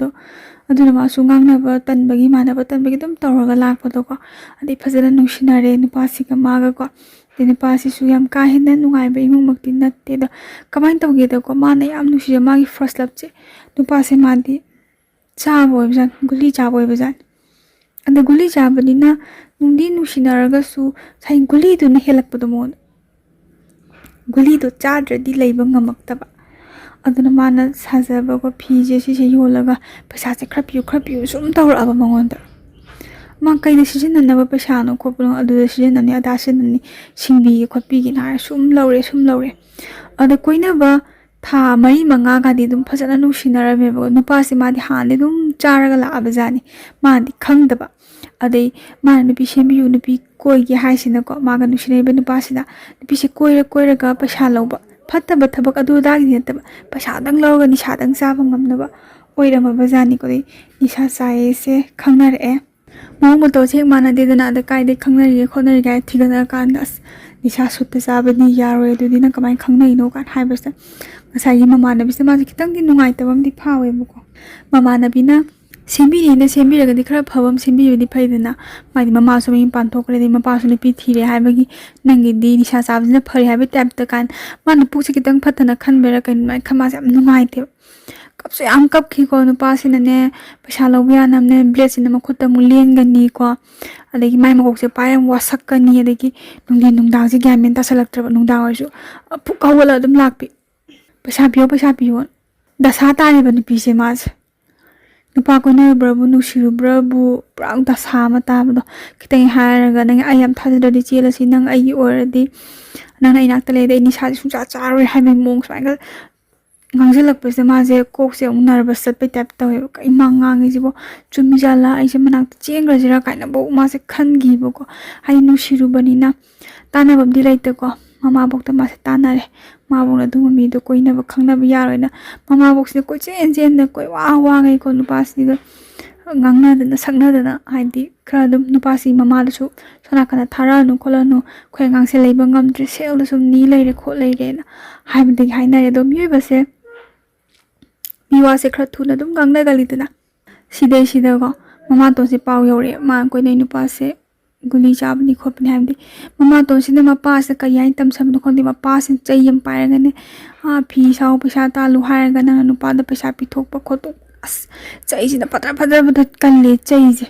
ꯑꯗꯨꯅ ꯃꯥꯁꯨ ꯉꯥꯡꯅꯕ ꯇꯟꯕꯒꯤ ꯃꯥꯟꯅꯕ ꯇꯟꯕꯒꯤ ꯑꯗꯨꯝ ꯇꯧꯔꯒ ꯂꯥꯛꯄꯗꯣꯀꯣ ꯑꯗꯩ ꯐꯖꯅ ꯅꯨꯡꯁꯤꯅꯔꯦ ꯅꯨꯄꯥꯁꯤꯒ ꯃꯥꯒꯀꯣ ꯑꯗꯩ ꯅꯨꯄꯥꯁꯤꯁꯨ ꯌꯥꯝ ꯀꯥ ꯍꯦꯟꯅ ꯅꯨꯡꯉꯥꯏꯕ ꯏꯃꯨꯡꯃꯛꯇꯤ ꯅꯠꯇꯦ ꯑꯗꯣ ꯀꯃꯥꯏꯅ ꯇꯧꯒꯦꯗꯀꯣ ꯃꯥꯅ ꯌꯥꯝ ꯅꯨꯡꯁꯤꯖ ꯃꯥꯒꯤ ꯐꯥꯔꯁ ꯂꯞꯁꯦ ꯅꯨꯄꯥꯁꯦ ꯃꯥꯗꯤ ꯆꯥꯕ ꯑꯣꯏꯕꯖꯥꯠ ꯒꯨꯂꯤ ꯆꯥꯕ ꯑꯣꯏꯕꯖꯥꯠ ꯑꯗ ꯒꯨꯂꯤ ꯆꯥꯕꯅꯤꯅ ꯅꯨꯡꯗꯤ ꯅꯨꯡꯁꯤꯅꯔꯒꯁꯨ ꯉꯁꯥꯏ ꯒꯨꯂꯤꯗꯨꯅ ꯍꯦꯜꯂꯛꯄꯗꯣ ꯃꯉꯣꯟꯗ ꯒꯨꯂꯤꯗꯣ ꯆꯥꯗ꯭ꯔꯗꯤ ꯂꯩꯕ ꯉꯝꯃꯛꯇꯕ ꯑꯗꯨꯅ ꯃꯥꯅ ꯁꯥꯖꯕꯀꯣ ꯐꯤꯁꯦ ꯁꯤꯁꯦ ꯌꯣꯜꯂꯒ ꯄꯩꯁꯥꯁꯦ ꯈꯔ ꯄꯤꯌꯨ ꯁꯨꯝ ꯇꯧꯔꯛꯑꯕ ꯃꯉꯣꯟꯗ ꯃꯥ ꯀꯩꯗ ꯁꯤꯖꯤꯟꯅꯅꯕ ꯄꯩꯁꯥꯅꯣ ꯈꯣꯠꯄꯅꯣ ꯑꯗꯨꯗ ꯁꯤꯖꯤꯟꯅꯅꯤ ꯑꯗꯥ ꯁꯤꯖꯤꯟꯅꯅꯤ ꯁꯤꯡꯕꯤꯒꯦ ꯈꯣꯠꯄꯤꯒꯦꯅ ꯍꯥꯏꯔ ꯁꯨꯝ ꯂꯧꯔꯦ ꯑꯗ ꯀꯣꯏꯅꯕ ꯊꯥ 4-5ꯒꯗꯤ ꯑꯗꯨꯝ ꯐꯖꯅ ꯅꯨꯡꯁꯤꯅꯔꯝꯃꯦꯕ ꯅꯨꯄꯥꯁꯦ ꯃꯥꯗꯤ ꯍꯥꯟꯅꯗꯤ ꯑꯗꯨꯝ ꯆꯥꯔꯒ ꯂꯥꯛꯑꯕꯖꯥꯠꯅꯤ ꯃꯥꯗꯤ ꯈꯪꯗꯕ ꯑꯗꯩ ꯃꯥꯅ ꯅꯨꯄꯤ ꯁꯦꯝꯕꯤꯌꯨ ꯅꯨꯄꯤ ꯀꯣꯏꯒꯦ ꯍꯥꯏꯁꯤꯅꯀꯣ ꯃꯥꯒ ꯅꯨꯡꯁꯤꯅꯔꯤꯕ ꯅꯨꯄꯥꯁꯤꯅ ꯅꯨꯄꯤꯁꯦ ꯀꯣꯏꯔꯒ ꯄꯩꯁꯥ ꯂꯧꯕ ꯐꯠꯇꯕ ꯊꯕꯛ ꯑꯗꯨ ꯑꯗꯥꯒꯤꯗꯤ ꯅꯠꯇꯕ ꯄꯩꯁꯥꯗꯪ ꯂꯧꯔꯒ ꯅꯤꯁꯥꯗꯪ ꯆꯥꯕ ꯉꯝꯅꯕ ꯑꯣꯏꯔꯝꯃꯕꯖꯥꯠꯅꯤꯀꯣ ꯑꯗꯩ ꯅꯤꯁꯥ ꯆꯥꯏꯌꯦꯁꯦ ꯈꯪꯅꯔꯛꯑꯦ ꯃꯑꯣꯡ ꯃꯇꯧꯁꯦ ꯍꯦꯛ ꯃꯥꯟꯅꯗꯦꯗꯅ ꯑꯗ ꯀꯥꯏꯗꯩ ꯈꯪꯅꯔꯤꯒꯦ ꯈꯣꯠꯅꯔꯤꯒꯦ ꯍꯥꯏ ꯊꯤꯒꯠꯅꯔꯀꯥꯟꯗ ꯑꯁ ꯅꯤꯁꯥ ꯁꯨꯠꯇ ꯆꯥꯕꯗꯤ ꯌꯥꯔꯣꯏ ꯑꯗꯨꯗꯤ ꯅꯪ ꯀꯃꯥꯏꯅ ꯈꯪꯅꯩꯅꯣ ꯀꯥꯏꯅ ꯍꯥꯏꯕꯁꯤꯗ ꯉꯁꯥꯏꯒꯤ ꯃꯃꯥꯟꯅꯕꯤꯁꯤꯅ ꯃꯥꯁꯦ ꯈꯤꯇꯪꯗꯤ ꯅꯨꯡꯉꯥꯏꯇꯕ ꯑꯃꯗꯤ ꯐꯥꯎꯋꯦꯕꯀꯣ ꯃꯃꯥꯟꯅꯕꯤꯅ ꯁꯦꯝꯕꯤꯔꯒꯗꯤ ꯈꯔ ꯐꯕ ꯑꯃ ꯁꯦꯝꯕꯤꯕꯗꯤ ꯐꯩꯗꯅ ꯃꯥꯗꯤ ꯃꯃꯥꯁꯨ ꯃꯌꯨꯝ ꯄꯥꯟꯊꯣꯛꯈ꯭ꯔꯦ ꯑꯗꯩ ꯃꯄꯥꯁꯨ ꯅꯨꯄꯤ ꯊꯤꯔꯦ ꯍꯥꯏꯕꯒꯤ ꯅꯪꯒꯤꯗꯤ ꯅꯤꯁꯥ ꯆꯥꯕꯁꯤꯅ ꯐꯔꯦ ꯍꯥꯏꯕꯒꯤ ꯇꯥꯏꯞꯇ ꯃꯥꯅ ꯄꯨꯛꯁꯦ ꯈꯤꯇꯪ ꯐꯠꯇꯅ ꯈꯟꯕꯩꯔꯥ ꯀꯩꯅꯣ ꯃꯥꯁꯦ ꯌꯥꯝ ꯅꯨꯡꯉꯥꯏꯇꯦꯕ ꯀꯞꯁꯨ ꯌꯥꯝ ꯀꯞꯈꯤꯀꯣ ꯅꯨꯄꯥꯁꯤꯅꯅꯦ ꯄꯩꯁా ꯂꯧꯕ ꯌꯥꯅꯕꯅꯦ ꯕ꯭ꯂꯦꯗꯁꯤꯅ ꯃꯈꯨꯠꯇ ꯑꯃꯨꯛ ꯂꯦꯟꯒꯅꯤꯀꯣ ꯑꯗꯒꯤ ꯃꯥꯏ ꯃꯀꯣꯛꯁꯦ ꯄꯥꯏꯔ ꯋꯥꯁꯛꯀꯅꯤ ꯑꯗꯒꯤ ꯅꯨꯡꯗꯥꯡꯁꯦ ꯒ꯭ꯌꯥꯟ ꯃꯦꯟ ꯇꯥꯁꯜꯂꯛꯇ꯭ꯔꯕ ꯅꯨꯡꯗꯥꯡ ꯑꯣꯏꯔꯁꯨ ꯐꯨꯛ ꯍꯧꯒꯠꯂꯒ ꯑꯗꯨꯝ ꯂꯥꯛꯄꯤ ꯄꯩꯁꯥ ꯄꯤꯌꯣ ꯗꯁꯥ ꯇꯥꯔꯤꯕ ꯅꯨꯄꯤꯁꯦ ꯃꯥꯁꯦ ꯅꯨꯄꯥ ꯀꯣꯏꯅꯔꯨꯕ꯭ꯔꯕꯨ ꯅꯨꯡꯁꯤꯔꯨꯕ꯭ꯔꯕꯨ ꯄꯨꯔꯥ ꯗꯁꯥ ꯑꯃ ꯇꯥꯕꯗꯣ ꯈꯤꯇꯪ ꯍꯥꯏꯔꯒ ꯅꯪ ꯑꯩ ꯌꯥꯝ ꯊꯥꯖꯗ꯭ꯔꯗꯤ ꯆꯦꯜꯂꯁꯤ ꯅꯪ ꯑꯩꯒꯤ ꯑꯣꯏꯔꯗꯤ ꯅꯪꯅ ꯑꯩꯅꯥꯛꯇ ꯂꯩꯔꯗꯤ ꯑꯩ ꯅꯤꯁꯥꯗꯤ ꯁꯨꯡꯆꯥ ꯆꯥꯔꯣꯏ ꯍꯥꯏꯕꯒꯤ ꯃꯑꯣꯡ ꯁꯨꯃꯥꯏꯅ ꯉꯥꯡꯁꯤꯜꯂꯛꯄꯁꯤꯗ ꯃꯥꯁꯦ ꯀꯣꯛꯁꯦ ꯑꯃꯨꯛ ꯅꯔꯚꯁ ꯆꯠꯄꯩ ꯇꯥꯏꯞ ꯇꯧꯋꯦꯕ ꯀꯩ ꯃꯥ ꯉꯥꯡꯉꯤꯁꯤꯕꯣ ꯆꯨꯝꯃꯤꯖꯥꯠꯂꯥ ꯑꯩꯁꯦ ꯃꯅꯥꯛꯇ ꯆꯦꯟꯈ꯭ꯔꯁꯤꯔꯥ ꯀꯥꯏꯅꯐꯧ ꯃꯥꯁꯦ ꯈꯟꯈꯤꯕꯀꯣ ꯍꯥꯏꯗꯤ ꯅꯨꯡꯁꯤꯔꯨꯕꯅꯤꯅ ꯇꯥꯟꯅꯕꯝꯗꯤ ꯂꯩꯇꯦꯀꯣ ꯃꯃꯥꯕꯣꯛꯇ ꯃꯥꯁꯦ ꯇꯥꯟꯅꯔꯦ ꯃꯥꯕꯣꯛꯅ ꯑꯗꯨꯒꯨꯝꯕ ꯃꯤꯗꯣ ꯀꯣꯏꯅꯕ ꯈꯪꯅꯕ ꯌꯥꯔꯣꯏꯅ ꯃꯃꯥꯕꯣꯛꯁꯤꯗ ꯀꯣꯏꯆꯦꯟ ꯀꯣꯏ ꯋꯥꯉꯩꯀꯣ ꯅꯨꯄꯥꯁꯤꯒ ꯉꯥꯡꯅꯗꯅ ꯁꯛꯅꯗꯅ ꯍꯥꯏꯗꯤ ꯈꯔ ꯑꯗꯨꯝ ꯅꯨꯄꯥꯁꯤ ꯃꯃꯥꯗꯁꯨ ꯁꯣꯅꯥꯀꯟꯗ ꯊꯥꯔꯛꯑꯅꯨ ꯈꯣꯠꯂꯅꯨ ꯑꯩꯈꯣꯏ ꯑꯉꯥꯡꯁꯦ ꯂꯩꯕ ꯉꯝꯗ꯭ꯔꯦ ꯁꯦꯜꯗ ꯁꯨꯝ ꯅꯤ ꯂꯩꯔꯦ ꯈꯣꯠꯂꯩꯔꯦꯅ ꯍꯥꯏꯕꯗꯒꯤ ꯍꯥꯏꯅꯔꯦ ꯑꯗꯣ ꯃꯤꯑꯣꯏꯕꯁꯦ ꯃꯤꯋꯥꯁꯦ ꯈꯔ ꯊꯨꯅ ꯑꯗꯨꯝ ꯉꯥꯡꯅꯒꯜꯂꯤꯗꯅ ꯁꯤꯗꯩꯁꯤꯗꯀꯣ ꯃꯃꯥꯇꯣꯟꯁꯦ ꯄꯥꯎ ꯌꯧꯔꯛꯑꯦ ꯃꯥ ꯀꯣꯏꯅꯩ ꯅꯨꯄꯥꯁꯦ ꯒꯨꯂꯤ ꯆꯥꯕꯅꯤ ꯈꯣꯠꯄꯅꯤ ꯍꯥꯏꯕꯗꯤ ꯃꯃꯥꯇꯣꯟꯁꯤꯅ ꯃꯄꯥꯁꯤꯗ ꯀꯔꯤ ꯍꯥꯏꯅ ꯇꯝꯁꯕꯅꯣ ꯈꯪꯗꯦ ꯃꯄꯥꯁꯤꯅ ꯆꯩ ꯑꯃ ꯄꯥꯏꯔꯒꯅꯦ ꯐꯤ ꯁꯥꯎ ꯄꯩꯁా ꯇꯥꯜꯂꯨ ꯍꯥꯏꯔꯒ ꯅꯪꯅ ꯅꯨꯄꯥꯗ ꯄꯩꯁా ꯄꯤꯊꯣꯛꯄ ꯈꯣꯠꯇꯣꯛꯄ ꯑꯁ ꯆꯩꯁꯤꯅ ꯐꯠꯇ꯭ꯔ ꯀꯜꯂꯦ ꯆꯩꯁꯦ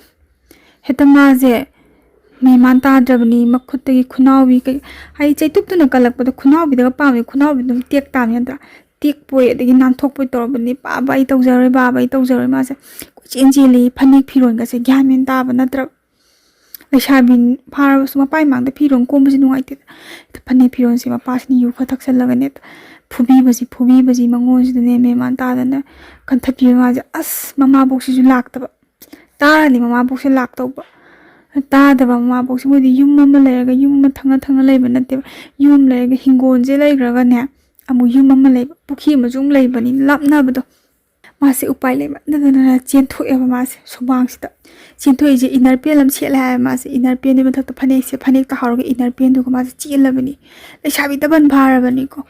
ꯍꯦꯛꯇ ꯃꯥꯁꯦ ꯃꯦꯃꯥꯟ ꯇꯥꯗ꯭ꯔꯕꯅꯤ ꯃꯈꯨꯠꯇꯒꯤ ꯈꯨꯅꯥꯎꯕꯤ ꯍꯥꯏꯗꯤ ꯆꯩꯇꯨꯞꯇꯨꯅ ꯀꯜꯂꯛꯄꯗ ꯈꯨꯅꯥꯎꯕꯤꯗꯒ ꯄꯥꯝꯃꯤ ꯈꯨꯅꯥꯎꯕꯤ ꯑꯗꯨꯝ ꯇꯦꯛ ꯇꯥꯕꯅꯤ ꯅꯠꯇ꯭ꯔꯥ ꯇꯦꯛꯄꯣꯏ ꯑꯗꯒꯤ ꯅꯥꯟꯊꯣꯛꯄꯣꯏ ꯇꯧꯔꯕꯅꯤ ꯕꯥꯕꯥ ꯑꯩ ꯇꯧꯖꯔꯣꯏ ꯕꯥꯕꯥ ꯑꯩ ꯇꯧꯖꯔꯣꯏ ꯃꯥꯁꯦ ꯀꯣꯏꯆꯦꯟ ꯆꯦꯜꯂꯤ ꯐꯅꯦꯛ ꯐꯤꯔꯣꯟꯒꯁꯦ ꯒ꯭ꯌꯥꯟ ꯃꯦꯟ ꯇꯥꯕ ꯅꯠꯇ꯭ꯔꯕ ꯂꯩꯁꯥꯕꯤ ꯐꯥꯔꯕꯁꯨ ꯃꯄꯥꯏ ꯃꯥꯡꯗ ꯐꯤꯔꯣꯟ ꯀꯣꯝꯕꯁꯤ ꯅꯨꯡꯉꯥꯏꯇꯦꯗ ꯐꯅꯦꯛ ꯐꯤꯔꯣꯟꯁꯦ ꯃꯄꯥꯁꯤꯅ ꯌꯨ ꯈꯔ ꯊꯛꯆꯜꯂꯒꯅꯦ ꯐꯨꯕꯤꯕꯁꯤ ꯃꯉꯣꯟꯁꯤꯗꯅꯦ ꯃꯦꯃꯥꯟ ꯇꯥꯗꯅ ꯀꯟꯊꯠꯄꯤꯕ ꯃꯥꯁꯦ ꯑꯁ ꯃꯃꯥꯕꯣꯛꯁꯤꯁꯨ ꯂꯥꯛꯇꯕ ꯇꯥꯔꯗꯤ ꯃꯃꯥꯕꯣꯛꯁꯦ ꯂꯥꯛꯇꯧꯕ ꯇꯥꯗꯕ ꯃꯃꯥꯕꯣꯛꯁꯦ ꯃꯣꯏꯗꯤ ꯌꯨꯝ ꯑꯃ ꯂꯩꯔꯒ ꯌꯨꯝ ꯑꯃ ꯊꯪꯅ ꯊꯪꯅ ꯂꯩꯕ ꯅꯠꯇꯦꯕ ꯌꯨꯝ ꯂꯩꯔꯒ ꯍꯤꯡꯒꯣꯜꯁꯦ ꯂꯩꯈ꯭ꯔꯒꯅꯦ ꯑꯃꯨꯛ ꯌꯨꯝ ꯑꯃ ꯂꯩꯕ ꯄꯨꯈ꯭ꯔꯤ ꯑꯃꯁꯨ ꯂꯩꯕꯅꯤ ꯂꯥꯞꯅꯕꯗꯣ ꯃꯥꯁꯦ ꯎꯄꯥꯏ ꯂꯩꯃꯟꯗꯗꯅ ꯆꯦꯟꯊꯣꯛꯑꯦꯕ ꯃꯥꯁꯦ ꯁꯨꯃꯥꯡꯁꯤꯗ ꯆꯦꯟꯊꯣꯛꯏꯁꯦ ꯏꯅꯔ ꯄꯦꯟ ꯑꯃ ꯁꯦꯠꯂꯦ ꯍꯥꯏꯕ ꯃꯥꯁꯦ ꯏꯅꯔ ꯄꯦꯟꯒꯤ ꯃꯊꯛꯇ ꯐꯅꯦꯛꯇ ꯍꯥꯎꯔꯒ ꯏꯅꯔ ꯄꯦꯟꯗꯨꯒ ꯃꯥꯁꯦ ꯆꯦꯜꯂꯕꯅꯤ ꯂꯩꯁꯥꯕꯤ ꯇꯕꯟ ꯐꯥꯔꯕꯅꯤꯀꯣ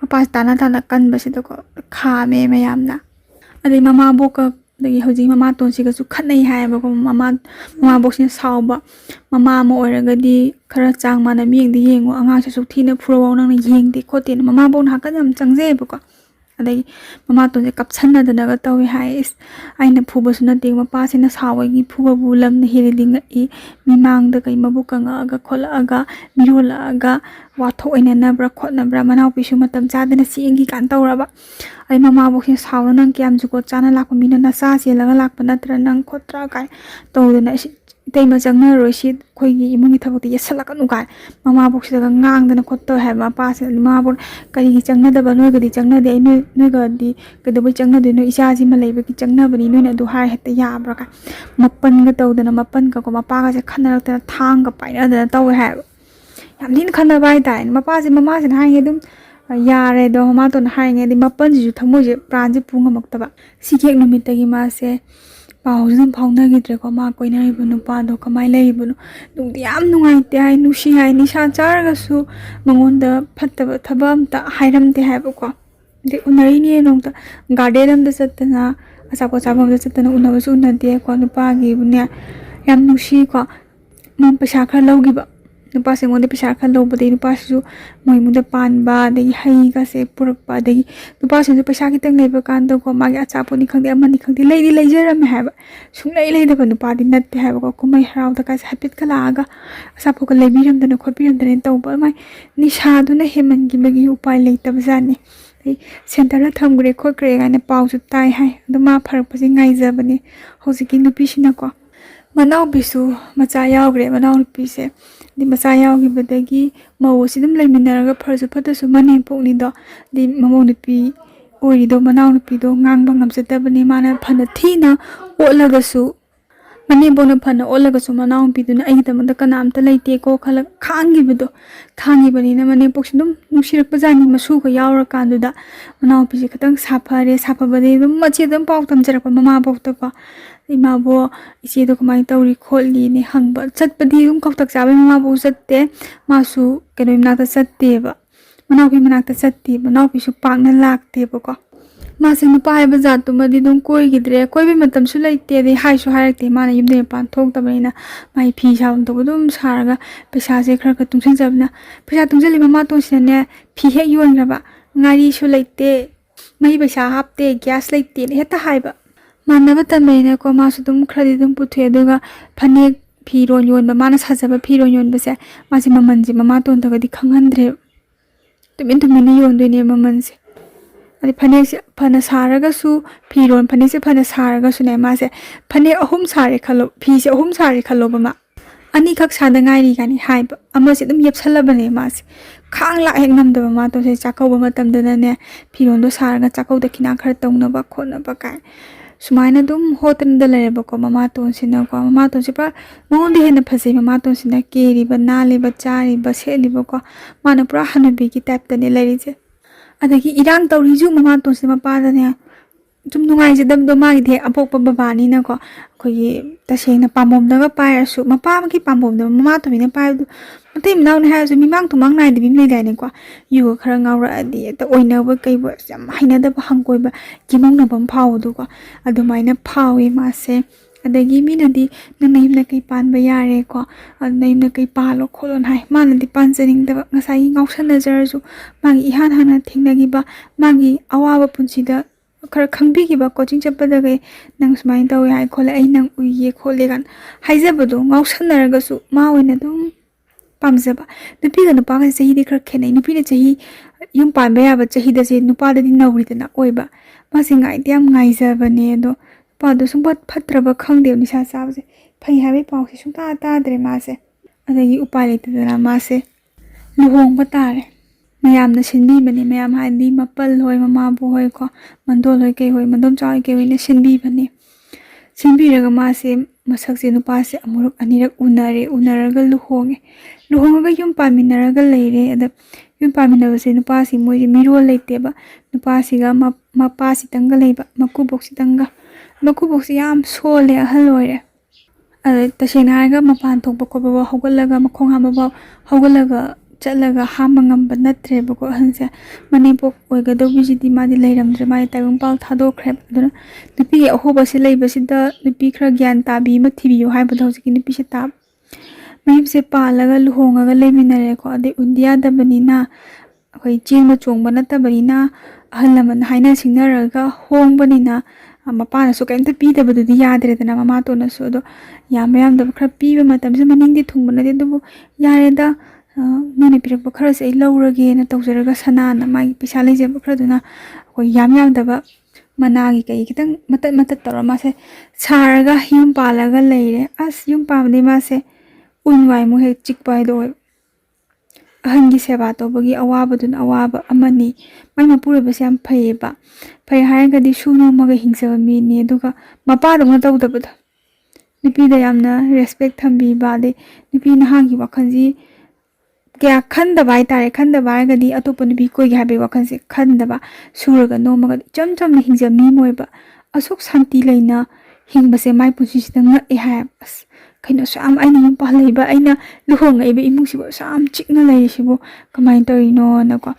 ꯃꯄꯥꯁꯦ ꯇꯥꯅ ꯀꯟꯕꯁꯤꯗꯀꯣ ꯈꯥꯝꯃꯦ ꯃꯌꯥꯝꯅ ꯑꯗꯩ ꯃꯃꯥꯕꯣꯛꯀ ꯑꯗꯒꯤ ꯍꯧꯖꯤꯛ ꯃꯃꯥꯇꯣꯟꯁꯤꯒꯁꯨ ꯈꯠꯅꯩ ꯍꯥꯏꯌꯦꯕꯀꯣ ꯃꯃꯥꯕꯣꯛꯁꯤꯅ ꯁꯥꯎꯕ ꯃꯃꯥ ꯑꯃ ꯑꯣꯏꯔꯒꯗꯤ ꯈꯔ ꯆꯥꯡ ꯃꯥꯟꯅ ꯃꯤꯌꯦꯡꯗ ꯌꯦꯡꯉꯣ ꯑꯉꯥꯡꯁꯦ ꯁꯨꯛ ꯊꯤꯅ ꯐꯨꯔꯕꯥꯎ ꯅꯪꯅ ꯌꯦꯡꯗꯦ ꯈꯣꯠꯇꯦꯅ ꯃꯃꯥꯕꯣꯛꯅ ꯍꯥꯀꯠ ꯌꯥꯝ ꯆꯪꯖꯩꯑꯕꯀோ ꯑꯗꯒꯤ ꯃꯃꯥꯇꯣꯟꯁꯦ ꯀꯞꯁꯟꯅꯗꯅꯒ ꯇꯧꯋꯤ ꯍꯥꯏ ꯏꯁ ꯑꯩꯅ ꯐꯨꯕꯁꯨ ꯅꯠꯇꯦ ꯃꯄꯥꯁꯤꯅ ꯁꯥꯎꯕꯒꯤ ꯐꯨꯕꯕꯨ ꯂꯝꯅ ꯍꯦꯜꯂꯗꯤ ꯉꯛꯏ ꯃꯤꯃꯥꯡꯗ ꯀꯩ ꯃꯕꯨꯛꯀ ꯉꯛꯑꯒ ꯈꯣꯠꯂꯛꯑꯒ ꯃꯤꯔꯣꯜꯂꯛꯑꯒ ꯋꯥꯊꯣꯛ ꯑꯣꯏꯅꯅꯕ꯭ꯔꯥ ꯈꯣꯠꯅꯕ꯭ꯔꯥ ꯃꯅꯥꯎꯄꯤꯁꯨ ꯃꯇꯝ ꯆꯥꯗꯅ ꯆꯦꯡꯒꯤ ꯀꯥꯟ ꯇꯧꯔꯕ ꯑꯩ ꯃꯃꯥꯕꯣꯛꯁꯤꯅ ꯁꯥꯎꯅ ꯅꯪ ꯀꯌꯥꯝ ꯖꯨꯒꯣꯠ ꯆꯥꯅ ꯂꯥꯛꯄ ꯃꯤꯅꯣ ꯅꯆꯥ ꯆꯦꯜꯂꯒ ꯂꯥꯛꯄ ꯅꯠꯇ꯭ꯔꯥ ꯅꯪ ꯈꯣꯠꯇ꯭ꯔꯥ ꯀꯥꯏ ꯇꯧꯗꯅ ꯏꯇꯩꯃ ꯆꯪꯅꯔꯣꯏ ꯁꯤ ꯑꯩꯈꯣꯏꯒꯤ ꯏꯃꯨꯡꯒꯤ ꯊꯕꯛꯇ ꯌꯦꯠꯁꯜꯂꯛꯀꯅꯨ ꯀꯥꯏ ꯃꯃꯥꯕꯣꯛꯁꯤꯗꯒ ꯉꯥꯡꯗꯅ ꯈꯣꯠꯇꯧ ꯍꯥꯏꯕ ꯃꯄꯥꯁꯤꯅ ꯃꯃꯥꯕꯣꯛ ꯀꯔꯤꯒꯤ ꯆꯪꯅꯗꯕ ꯅꯣꯏꯒꯗꯤ ꯆꯪꯅꯗꯦ ꯑꯩ ꯅꯣꯏꯒꯗꯤ ꯀꯩꯗꯧꯕꯩ ꯆꯪꯅꯗꯣꯏꯅꯣ ꯏꯆꯥꯁꯤꯃ ꯂꯩꯕꯒꯤ ꯆꯪꯅꯕꯅꯤ ꯅꯣꯏꯅ ꯑꯗꯨ ꯍꯥꯏ ꯍꯦꯛꯇ ꯌꯥꯕ꯭ꯔꯥ ꯀꯥꯏ ꯃꯄꯟꯒ ꯇꯧꯗꯅ ꯃꯄꯟꯒꯀꯣ ꯃꯄꯥꯒꯁꯦ ꯈꯟꯅꯔꯛꯇꯅ ꯊꯥꯡꯒ ꯄꯥꯏꯅꯗꯅ ꯇꯧꯋꯦ ꯍꯥꯏꯕ ꯌꯥꯝ ꯊꯤꯅ ꯈꯟꯅꯕ ꯍꯥꯏꯇꯥꯔꯦ ꯃꯃꯥꯁꯤꯅ ꯍꯥꯏꯉꯩ ꯑꯗꯨꯝ ꯌꯥꯔꯦꯗꯣ ꯃꯃꯥꯇꯣꯟꯅ ꯍꯥꯏꯉꯩꯗꯤ ꯃꯄꯟꯁꯤꯁꯨ ꯊꯃꯣꯏꯁꯦ ꯄ꯭ꯔꯥꯟꯁꯦ ꯄꯨ ꯉꯝꯃꯛꯇꯕ ꯁꯤꯒꯤ ꯍꯦꯛ ꯅꯨꯃꯤꯠꯇꯒꯤ ꯃꯥꯁꯦ ꯄꯥꯎꯁꯨ ꯑꯗꯨꯝ ꯐꯥꯎꯅꯈꯤꯗ꯭ꯔꯦꯀꯣ ꯃꯥ ꯀꯣꯏꯅꯔꯤꯕ ꯅꯨꯄꯥꯗꯣ ꯀꯃꯥꯏꯅ ꯂꯩꯔꯤꯕꯅꯣ ꯅꯨꯡꯗꯤ ꯌꯥꯝ ꯅꯨꯡꯉꯥꯏꯇꯦ ꯍꯥꯏ ꯅꯨꯡꯁꯤ ꯍꯥꯏ ꯅꯤꯁꯥ ꯆꯥꯔꯒꯁꯨ ꯃꯉꯣꯟꯗ ꯐꯠꯇꯕ ꯊꯕꯛ ꯑꯝꯇ ꯍꯥꯏꯔꯝꯗꯦ ꯍꯥꯏꯕꯀꯣ ꯑꯗꯩ ꯎꯅꯔꯤꯅꯦ ꯅꯣꯡꯇ ꯒꯥꯔꯗꯦꯟ ꯑꯃꯗ ꯆꯠꯇꯅ ꯑꯆꯥꯄꯣꯠ ꯆꯥꯐꯝꯗ ꯆꯠꯇꯅ ꯎꯅꯕꯁꯨ ꯎꯅꯗꯦꯀꯣ ꯅꯨꯄꯥꯒꯤꯕꯨꯅꯦ ꯌꯥꯝ ꯅꯨꯡꯁꯤꯀꯣ ꯃꯥ ꯄꯩꯁꯥ ꯈꯔ ꯂꯧꯈꯤꯕ ꯅꯨꯄꯥꯁꯦ ꯑꯩꯉꯣꯟꯗ ꯄꯩꯁꯥ ꯈꯔ ꯂꯧꯕꯗꯒꯤ ꯅꯨꯄꯥꯁꯤꯁꯨ ꯃꯣꯏ ꯏꯃꯨꯡꯗ ꯄꯥꯟꯕ ꯑꯗꯒꯤ ꯍꯩꯒꯁꯦ ꯄꯨꯔꯛꯄ ꯑꯗꯒꯤ ꯅꯨꯄꯥꯁꯤꯡꯁꯨ ꯄꯩꯁꯥ ꯈꯤꯇꯪ ꯂꯩꯕ ꯀꯥꯟꯗꯀꯣ ꯃꯥꯒꯤ ꯑꯆꯥꯄꯣꯠꯅꯤ ꯈꯪꯗꯦ ꯑꯃꯅꯤ ꯈꯪꯗꯦ ꯂꯩꯖꯔꯝꯃꯦ ꯍꯥꯏꯕ ꯁꯨꯡꯂꯩ ꯂꯩꯗꯕ ꯅꯨꯄꯥꯗꯤ ꯅꯠꯇꯦ ꯍꯥꯏꯕꯀꯣ ꯀꯨꯝꯍꯩ ꯍꯔꯥꯎꯗ ꯀꯥꯏꯁꯦ ꯍꯥꯏꯐꯦꯠꯀ ꯂꯥꯛꯑꯒ ꯑꯆꯥꯄꯣꯠꯀ ꯂꯩꯕꯤꯔꯝꯗꯅ ꯈꯣꯠꯄꯤꯔꯝꯗꯅ ꯇꯧꯕ ꯑꯗꯨꯃꯥꯏꯅ ꯅꯤꯁꯥꯗꯨꯅ ꯍꯦꯟꯃꯟꯈꯤꯕꯒꯤ ꯎꯄꯥꯏ ꯂꯩꯇꯕꯖꯥꯠꯅꯤ ꯑꯗꯩ ꯁꯦꯟꯇꯔꯗ ꯊꯝꯈ꯭ꯔꯦ ꯈꯣꯠꯈ꯭ꯔꯦ ꯀꯥꯏꯅ ꯄꯥꯎꯁꯨ ꯇꯥꯏ ꯍꯥꯏ ꯑꯗꯣ ꯃꯥ ꯐꯔꯛꯄꯁꯦ ꯉꯥꯏꯖꯕꯅꯦ ꯍꯧꯖꯤꯛꯀꯤ ꯅꯨꯄꯤꯁꯤꯅꯀꯣ ꯃꯅꯥꯎꯄꯤꯁꯨ ꯃꯆꯥ ꯌꯥꯎꯈ꯭ꯔꯦ ꯃꯅꯥꯎꯅꯨꯄꯤꯁꯦ ꯑꯗꯩ ꯃꯆꯥ ꯌꯥꯎꯈꯤꯕꯗꯒꯤ ꯃꯧ ꯑꯁꯤ ꯑꯗꯨꯝ ꯂꯩꯃꯤꯟꯅꯔꯒ ꯐꯔꯁꯨ ꯐꯠꯇꯁꯨ ꯃꯅꯦꯝꯄꯣꯛꯅꯤꯗꯣ ꯑꯗꯩ ꯃꯃꯧ ꯅꯨꯄꯤ ꯑꯣꯏꯔꯤꯗꯣ ꯃꯅꯥꯎꯅꯨꯄꯤꯗꯣ ꯉꯥꯡꯕ ꯉꯝꯖꯗꯕꯅꯤ ꯃꯥꯅ ꯐꯅ ꯊꯤꯅ ꯑꯣꯠꯂꯒꯁꯨ ꯃꯅꯦꯝꯄꯣꯛꯅ ꯐꯅ ꯑꯣꯠꯂꯒꯁꯨ ꯃꯅꯥꯎꯅꯨꯄꯤꯗꯨꯅ ꯑꯩꯒꯤꯗꯃꯛꯇ ꯀꯅꯥꯝꯇ ꯂꯩꯇꯦꯀꯣ ꯈꯜꯂꯒ ꯈꯥꯡꯉꯤꯕꯅꯤꯅ ꯃꯅꯦꯝꯄꯣꯛꯁꯨ ꯑꯗꯨꯝ ꯅꯨꯡꯁꯤꯔꯛꯄꯖꯥꯠꯅꯤ ꯃꯁꯨꯒ ꯌꯥꯎꯔꯀꯥꯟꯗꯨꯗ ꯃꯅꯥꯎꯅꯨꯄꯤꯁꯦ ꯈꯤꯇꯪ ꯁꯥꯐꯕꯗꯒꯤ ꯑꯗꯨꯝ ꯃꯆꯦ ꯑꯗꯨꯝ ꯄꯥꯎ ꯇꯝꯖꯔꯛꯄ ꯃꯃꯥꯕꯣꯛꯇꯀꯣ ꯏꯃꯥꯕꯣꯛ ꯏꯆꯦꯗꯣ ꯀꯃꯥꯏꯅ ꯇꯧꯔꯤ ꯈꯣꯠꯂꯤꯅꯦ ꯍꯪꯕ ꯆꯠꯄꯗꯤ ꯑꯗꯨꯝ ꯀꯧꯇꯛ ꯆꯥꯕꯩ ꯃꯃꯥꯕꯣꯛ ꯆꯠꯇꯦ ꯃꯥꯁꯨ ꯀꯩꯅꯣ ꯃꯅꯥꯛꯇ ꯆꯠꯇꯦꯕ ꯃꯅꯥꯎꯄꯤ ꯃꯅꯥꯛꯇ ꯆꯠꯇꯦ ꯃꯅꯥꯎꯄꯤꯁꯨ ꯄꯥꯛꯅ ꯂꯥꯛꯇꯦꯕꯀோ ꯃꯥꯁꯦ ꯅꯨꯄꯥ ꯍꯥꯏꯕ ꯖꯥꯠꯇꯨꯃꯗꯤ ꯑꯗꯨꯝ ꯀꯣꯏꯈꯤꯗ꯭ꯔꯦ ꯀꯣꯏꯕꯩ ꯃꯇꯝꯁꯨ ꯂꯩꯇꯦ ꯑꯗꯩ ꯍꯥꯏꯁꯨ ꯍꯥꯏꯔꯛꯇꯦ ꯃꯥꯅ ꯌꯨꯝꯗꯩ ꯃꯄꯥꯟ ꯊꯣꯛꯇꯕꯅꯤ나 ꯃꯥꯒꯤ ꯐꯤ ꯁꯥꯐꯝ ꯊꯣꯛꯄ ꯑꯗꯨꯝ ꯁꯥꯔꯒ ꯄꯩꯁꯥꯁꯦ ꯈꯔ ꯇꯨꯡꯁꯤꯟꯖꯕꯅ ꯄꯩꯁꯥ ꯇꯨꯡꯁꯤꯜꯂꯤ ꯃꯃꯥꯇꯣꯟꯁꯤꯅꯅꯦ ꯐꯤ ꯍꯦꯛ ꯌꯣꯟꯈ꯭ꯔꯕ ꯉꯥꯔꯤꯁꯨ ꯂꯩꯇꯦ ꯃꯩ ꯄꯩꯁꯥ ꯍꯥꯞꯇꯦ ꯒ꯭ꯌꯥꯁ ꯂꯩꯇꯦꯅ ꯍꯦꯛꯇ ꯍꯥꯏꯕ ꯃꯥꯟꯅꯕ ꯇꯝꯕꯅꯤꯅꯀꯣ ꯃꯥꯁꯨ ꯑꯗꯨꯝ ꯈꯔꯗꯤ ꯑꯗꯨꯝ ꯄꯨꯊꯣꯛꯑꯦ ꯑꯗꯨꯒ ꯐꯅꯦꯛ ꯐꯤꯔꯣꯟ ꯌꯣꯟꯕ ꯃꯥꯅ ꯁꯥꯖꯕ ꯐꯤꯔꯣꯟ ꯌꯣꯟꯕꯁꯦ ꯃꯥꯁꯦ ꯃꯃꯜꯁꯦ ꯃꯃꯥꯇꯣꯟꯗꯒꯗꯤ ꯈꯪꯍꯟꯗ꯭ꯔꯦꯕ ꯇꯨꯃꯤꯟꯅ ꯌꯣꯟꯗꯣꯏꯅꯦ ꯃꯃꯜꯁꯦ ꯑꯗꯩ ꯐꯅꯦꯛꯁꯦ ꯐꯅ ꯁꯥꯔꯒꯁꯨ ꯐꯅꯦꯛꯁꯦ ꯐꯅ ꯁꯥꯔꯒꯁꯨꯅꯦ ꯃꯥꯁꯦ ꯐꯅꯦꯛ 3 ꯁꯥꯔꯦ ꯈꯜꯂꯣ ꯐꯤꯁꯦ 3 ꯁꯥꯔꯦ ꯈꯜꯂꯣꯕ ꯃꯥ ꯑꯅꯤꯈꯛ ꯁꯥꯗ ꯉꯥꯏꯔꯤ ꯀꯥꯏꯅ ꯍꯥꯏꯕ ꯑꯃꯁꯦ ꯑꯗꯨꯝ ꯌꯦꯞꯁꯜꯂꯕꯅꯦ ꯃꯥꯁꯦ ꯈꯥꯡ ꯂꯥꯛ ꯍꯦꯛ ꯉꯝꯗꯕ ꯃꯥꯇꯣꯟꯁꯦ ꯆꯥꯛꯀꯧꯕ ꯃꯇꯝꯗꯅꯅꯦ ꯐꯤꯔꯣꯟꯗꯣ ꯁꯥꯔꯒ ꯆꯥꯛꯀꯧꯗ ꯈꯤꯅꯥ ꯈꯔ ꯇꯧꯅꯕ ꯈꯣꯠꯅꯕ ꯀꯥꯏ ꯁꯨꯃꯥꯏꯅ ꯑꯗꯨꯝ ꯍꯣꯠꯇꯅꯗ ꯂꯩꯔꯕꯀꯣ ꯃꯃꯥꯇꯣꯟꯁꯦ ꯄꯨꯔꯥ ꯃꯉꯣꯟꯗ ꯍꯦꯟꯅ ꯐꯖꯩ ꯃꯃꯥꯇꯣꯟꯁꯤꯅ ꯀꯦꯔꯤꯕ ꯅꯥꯜꯂꯤꯕ ꯆꯥꯔꯤꯕ ꯁꯦꯠꯂꯤꯕꯀꯣ ꯃꯥꯅ ꯄꯨꯔꯥ ꯍꯅꯨꯕꯤꯒꯤ ꯇꯥꯏꯞꯇꯅꯦ ꯂꯩꯔꯤꯁꯦ ꯑꯗꯒꯤ ꯏꯔꯥꯡ ꯇꯧꯔꯤꯁꯨ ꯃꯃꯥꯇꯣꯟꯁꯦ ꯃꯄꯥꯗꯅꯦ ꯁꯨꯝ ꯅꯨꯡꯉꯥꯏꯖꯗꯕꯗꯣ ꯃꯥꯒꯤꯗꯤ ꯍꯦꯛ ꯑꯄꯣꯛꯄ ꯕꯕꯥꯅꯤꯅꯀꯣ ꯑꯩꯈꯣꯏꯒꯤ ꯇꯁꯦꯡꯅ ꯄꯥꯝꯕꯣꯝꯗꯒ ꯄꯥꯏꯔꯁꯨ ꯃꯄꯥꯒꯤ ꯄꯥꯝꯕꯣꯝꯗ ꯃꯃꯥꯇꯣꯟꯕꯤꯅ ꯄꯥꯏꯕꯗꯣ ꯃꯇꯩ ꯃꯅꯥꯎꯅꯤ ꯍꯥꯏꯔꯁꯨ ꯃꯤꯃꯥꯡ ꯇꯨꯃꯥꯡ ꯅꯥꯏꯗꯕꯤ ꯑꯃ ꯂꯩꯗꯥꯏꯅꯦꯀꯣ ꯌꯨꯒ ꯈꯔ ꯉꯥꯎꯔꯛꯑꯗꯤ ꯍꯦꯛꯇ ꯑꯣꯏꯅꯕ ꯀꯩꯕꯨ ꯌꯥꯝ ꯍꯩꯅꯗꯕ ꯍꯪꯒꯣꯏꯕ ꯀꯤꯃꯧꯅꯕ ꯑꯃ ꯐꯥꯎꯕꯗꯣꯀꯣ ꯑꯗꯨꯃꯥꯏꯅ ꯐꯥꯎꯋꯦ ꯃꯥꯁꯦ ꯑꯗꯒꯤ ꯃꯤꯅꯗꯤ ꯅꯪ ꯅꯌꯨꯝꯗ ꯀꯩ ꯄꯥꯟꯕ ꯌꯥꯔꯦꯀꯣ ꯅꯌꯨꯝꯗ ꯀꯩ ꯄꯥꯜꯂꯣ ꯈꯣꯠꯂꯣꯅ ꯍꯥꯏ ꯃꯥꯅꯗꯤ ꯄꯥꯟꯖꯅꯤꯡꯗꯕ ꯉꯁꯥꯏꯒꯤ ꯉꯥꯎꯁꯟꯅꯖꯔꯁꯨ ꯃꯥꯒꯤ ꯏꯍꯥꯟ ꯍꯥꯟꯅ ꯊꯦꯡꯅꯈꯤꯕ ꯃꯥꯒꯤ ꯑꯋꯥꯕ ꯄꯨꯟꯁꯤꯗ ꯈꯔ ꯈꯪꯕꯤꯈꯤꯕ ꯀꯣꯆꯤꯡ ꯆꯠꯄꯗꯒꯩ ꯅꯪ ꯁꯨꯃꯥꯏꯅ ꯇꯧꯋꯦ ꯍꯥꯏ ꯈꯣꯠꯂꯦ ꯑꯩ ꯅꯪ ꯎꯏꯌꯦ ꯈꯣꯠꯂꯦ ꯀꯥꯟ ꯍꯥꯏꯖꯕꯗꯣ ꯉꯥꯎꯁꯟꯅꯔꯒꯁꯨ ꯃꯥ ꯑꯣꯏꯅ ꯑꯗꯨꯝ pamjaba nupi ga nupa ga chahi de khra khenai nupi ne chahi yum panba ya ba chahi da se nupa da di nauri da na oiba masi ngai tiam ngai jabane do pa do sung pat phatraba khangde ni sa sa se phai habi pau se sung ta dre ma se adagi upai le da ma se luhong ba tare mayam na sinbi bani mayam hadi mapal hoi mama bu hoi ko mandol hoi ke hoi mandom chai ke hoi ne sinbi bani sinbi raga ma se masak se nupa se amuruk anirak unaraga luhonga yum paminaraga leire ada yum paminaba se nupa si moi miro leite ba nupa si ga mapa si tanga leiba makubok si tanga makubok si yam sole ahal oire ada tasena ga mapan thok ba ko ba hogalaga makhong ha ba hogalaga chatlaga hamangam ba natre ba ko hanse manipur oiga do bijidi ma di leiramdre mai taung pal thado khreb aduna nupi ahoba si leiba si da nupi khra gyan tabi ma thibi hai ba thos ki nupi se tab mayim se palaga luhonga ga leminare ko ade undia da banina khoi ching ma chong ba nata banina ahalaman haina singnaraga hong banina mapa na so kaimta pi da badu di yadre da na mama to na so do yam da khra pi ba matam se maning di thung bana de du yare da mani pirak ba khara se laurage na tawjaraga sana na mai pisa leje ba khra duna ko yam da ba managi kai kitang matat tora ma se charaga yum palaga leire as yum pamde ma se unwai mu he chikpai do ahangi seba to bagi awaba dun awaba amani mai mapura ba se am phai ba phai haraga di Suna maga hingsa mi ni duga mapa do na taw da ba nipi da yamna respect thambi ba de nipi na hangi wakhanji kya khanda bai tare khanda bai ga di atopa nupi koi ga be wakhan se khanda ba suraga no maga cham cham ni hingja mi moi ba asok santi leina hingba se mai pusi sidang e ha bas kaino sam aina yum pa leiba aina luhong ai be imung sibo sam chikna lai sibo kamai tori no na ko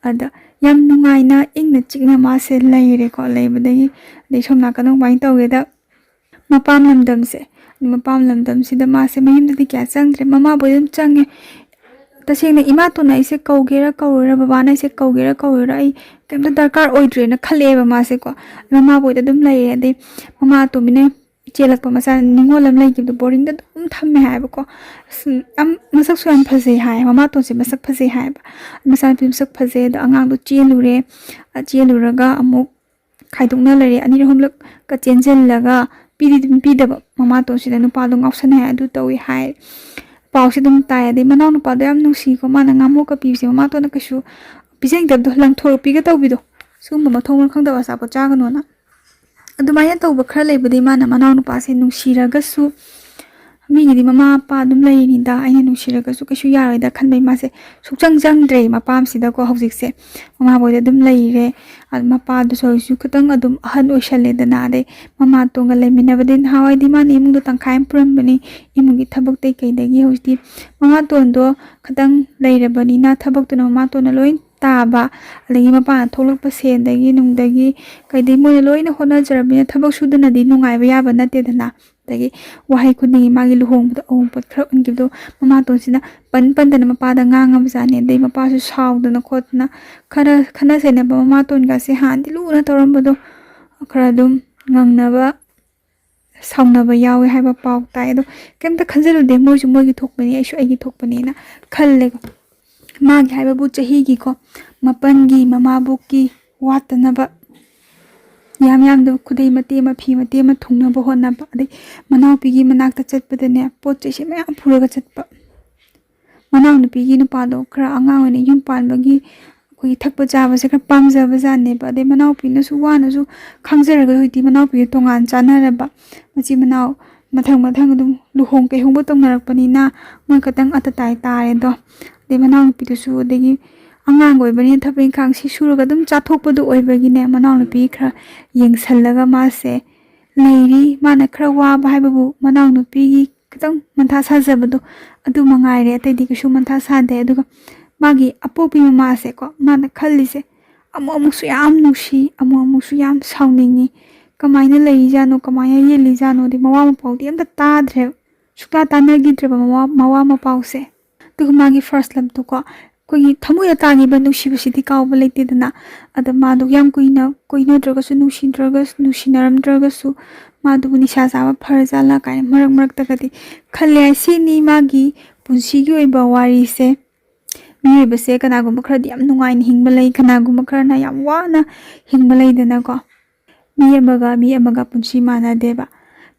ada yam nungai na ingna chikna ma se lai re ko leiba dei de somna kanong bai tawge da mapam lamdam se mapam lamdam sida ma se mahim da kya changre mama boyum change tasena ima to na ise kaugera kaura baba na ise kaugera ai kemta darkar oidre na khale ba ma se ko mama boy da dum lai ade mama to mine chelak pa masa ningolam lai ki boring da dum thamme ha ba ko am masak suan phase hai mama to se masak phase hai ba masa pim sak phase da angang do cheluraga amuk khaidukna lare ani romlak ka chenjel laga pi da mama to se da nu pa do ngausan hai adu tawi hai pau si dum tai de manau nu pa da am nusi ko mana ngamo ka pi se ma to na kashu piseng dab do lang thor pi ga taw bi do sum ma thong khang da wa sa pa cha ga no na adumaya taw ba khra lei budi mana manau nu pa se nusi ra ga su mi gi di mama pa dum lei ni da ai nu si ra ga su kashu ya ra da khan bai ma se sukchang jang dre ma pam si da ko hojik se mama boy da dum lei re ad ma pa du so su khatang adum ahan o shale da na de mama to ga lei min na badin hawai di ma ni mung do tang khaim pram bani imung gi thabak te kai da gi hosti mama to do khatang lei re bani na thabak to na mama to na loin taba alagi mapa tholok pa sen dagi nung dagi kai de mo loi na hona jarabina thabak su da na di nungai ba ya ba na te da na dagi wahai khuni magi luhong da om pat khra un gi do mama to sina pan da na mapa da ngangam jane dei mapa su saw da na khot na khana se na ba mama ton ga se han di lu na toram ba do khra dum ngang na ba sauna ba yawe hai ba pau tai do kem ta khanjalu de mo ju mo gi thok bani ai su ai gi thok bani na khalle go ma gi hai ba bu chahi gi ko mapan gi mama bu ki wat na ba yam do khudai mate ma phi mate ma thungna ba hona ba de manau pi gi manak ta chat pa de ne pot che me am phura ga chat pa manau ni pi gi nu pa do kra anga ne yum pan ba gi koi thak pa ja ba se kra pam ja ba jan ne ba de manau pi na su wa na su khangjar ga hoi ti manau pi tongan chana ra ba machi manau mathang dum luhong ke hong ba tong narak pani na ma katang atatai ta re do de manau pi tu su de gi angang goi bani thapin khang si suru ga dum cha thok pa du oi ba gi ne manau pi khra yeng sal laga ma se leiri mana khra wa ba hai bu manau pi gi katang mantha sa ja ba do adu mangai re tai di ku su mantha sa de adu magi apopi ma se ko mana khalli se amu su yam nusi amu su yam sauningi kamaina lei jano kamaina ye li jano de mawa ma pau di am ta dre sukla ta na gi dre ba mawa ma pau se tu magi first lam tu ko koi thamu ya ta gi ba nusi bi sidi ka ba le ti dana ada ma du yam koina droga su nusi naram droga su ma du ni sha sa ba phar ja la kai marak ta ka di khalle si ni magi ꯄꯨꯟꯁꯤꯒꯤ ꯑꯣꯏꯕ ꯋꯥꯔꯤꯁꯦ ꯃꯤꯑꯣꯏꯕꯁꯦ ꯀꯅꯥꯒꯨꯝꯕ ꯈꯔꯗꯤ ꯌꯥꯝ ꯅꯨꯡꯉꯥꯏꯅ ꯍꯤꯡꯕ ꯂꯩ, ꯀꯅꯥꯒꯨꯝꯕ ꯈꯔꯅ ꯌꯥꯝ ꯋꯥꯅ ꯍꯤꯡꯕ ꯂꯩꯗꯅꯀꯣ. ꯃꯤ ꯑꯃꯒ ꯄꯨꯟꯁꯤ ꯃꯥꯟꯅꯗꯦꯕ.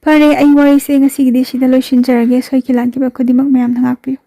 ꯐꯔꯦ, ꯑꯩ ꯋꯥꯔꯤꯁꯦ ꯉꯁꯤꯒꯤꯗꯤ ꯁꯤꯗ ꯂꯣꯏꯁꯤꯟꯖꯔꯒꯦ. ꯁꯣꯏꯈꯤ ꯂꯥꯟꯈꯤꯕ ꯈꯨꯗꯤꯡꯃꯛ ꯃꯌꯥꯝꯅ ꯉꯥꯛꯄꯤꯌꯨ.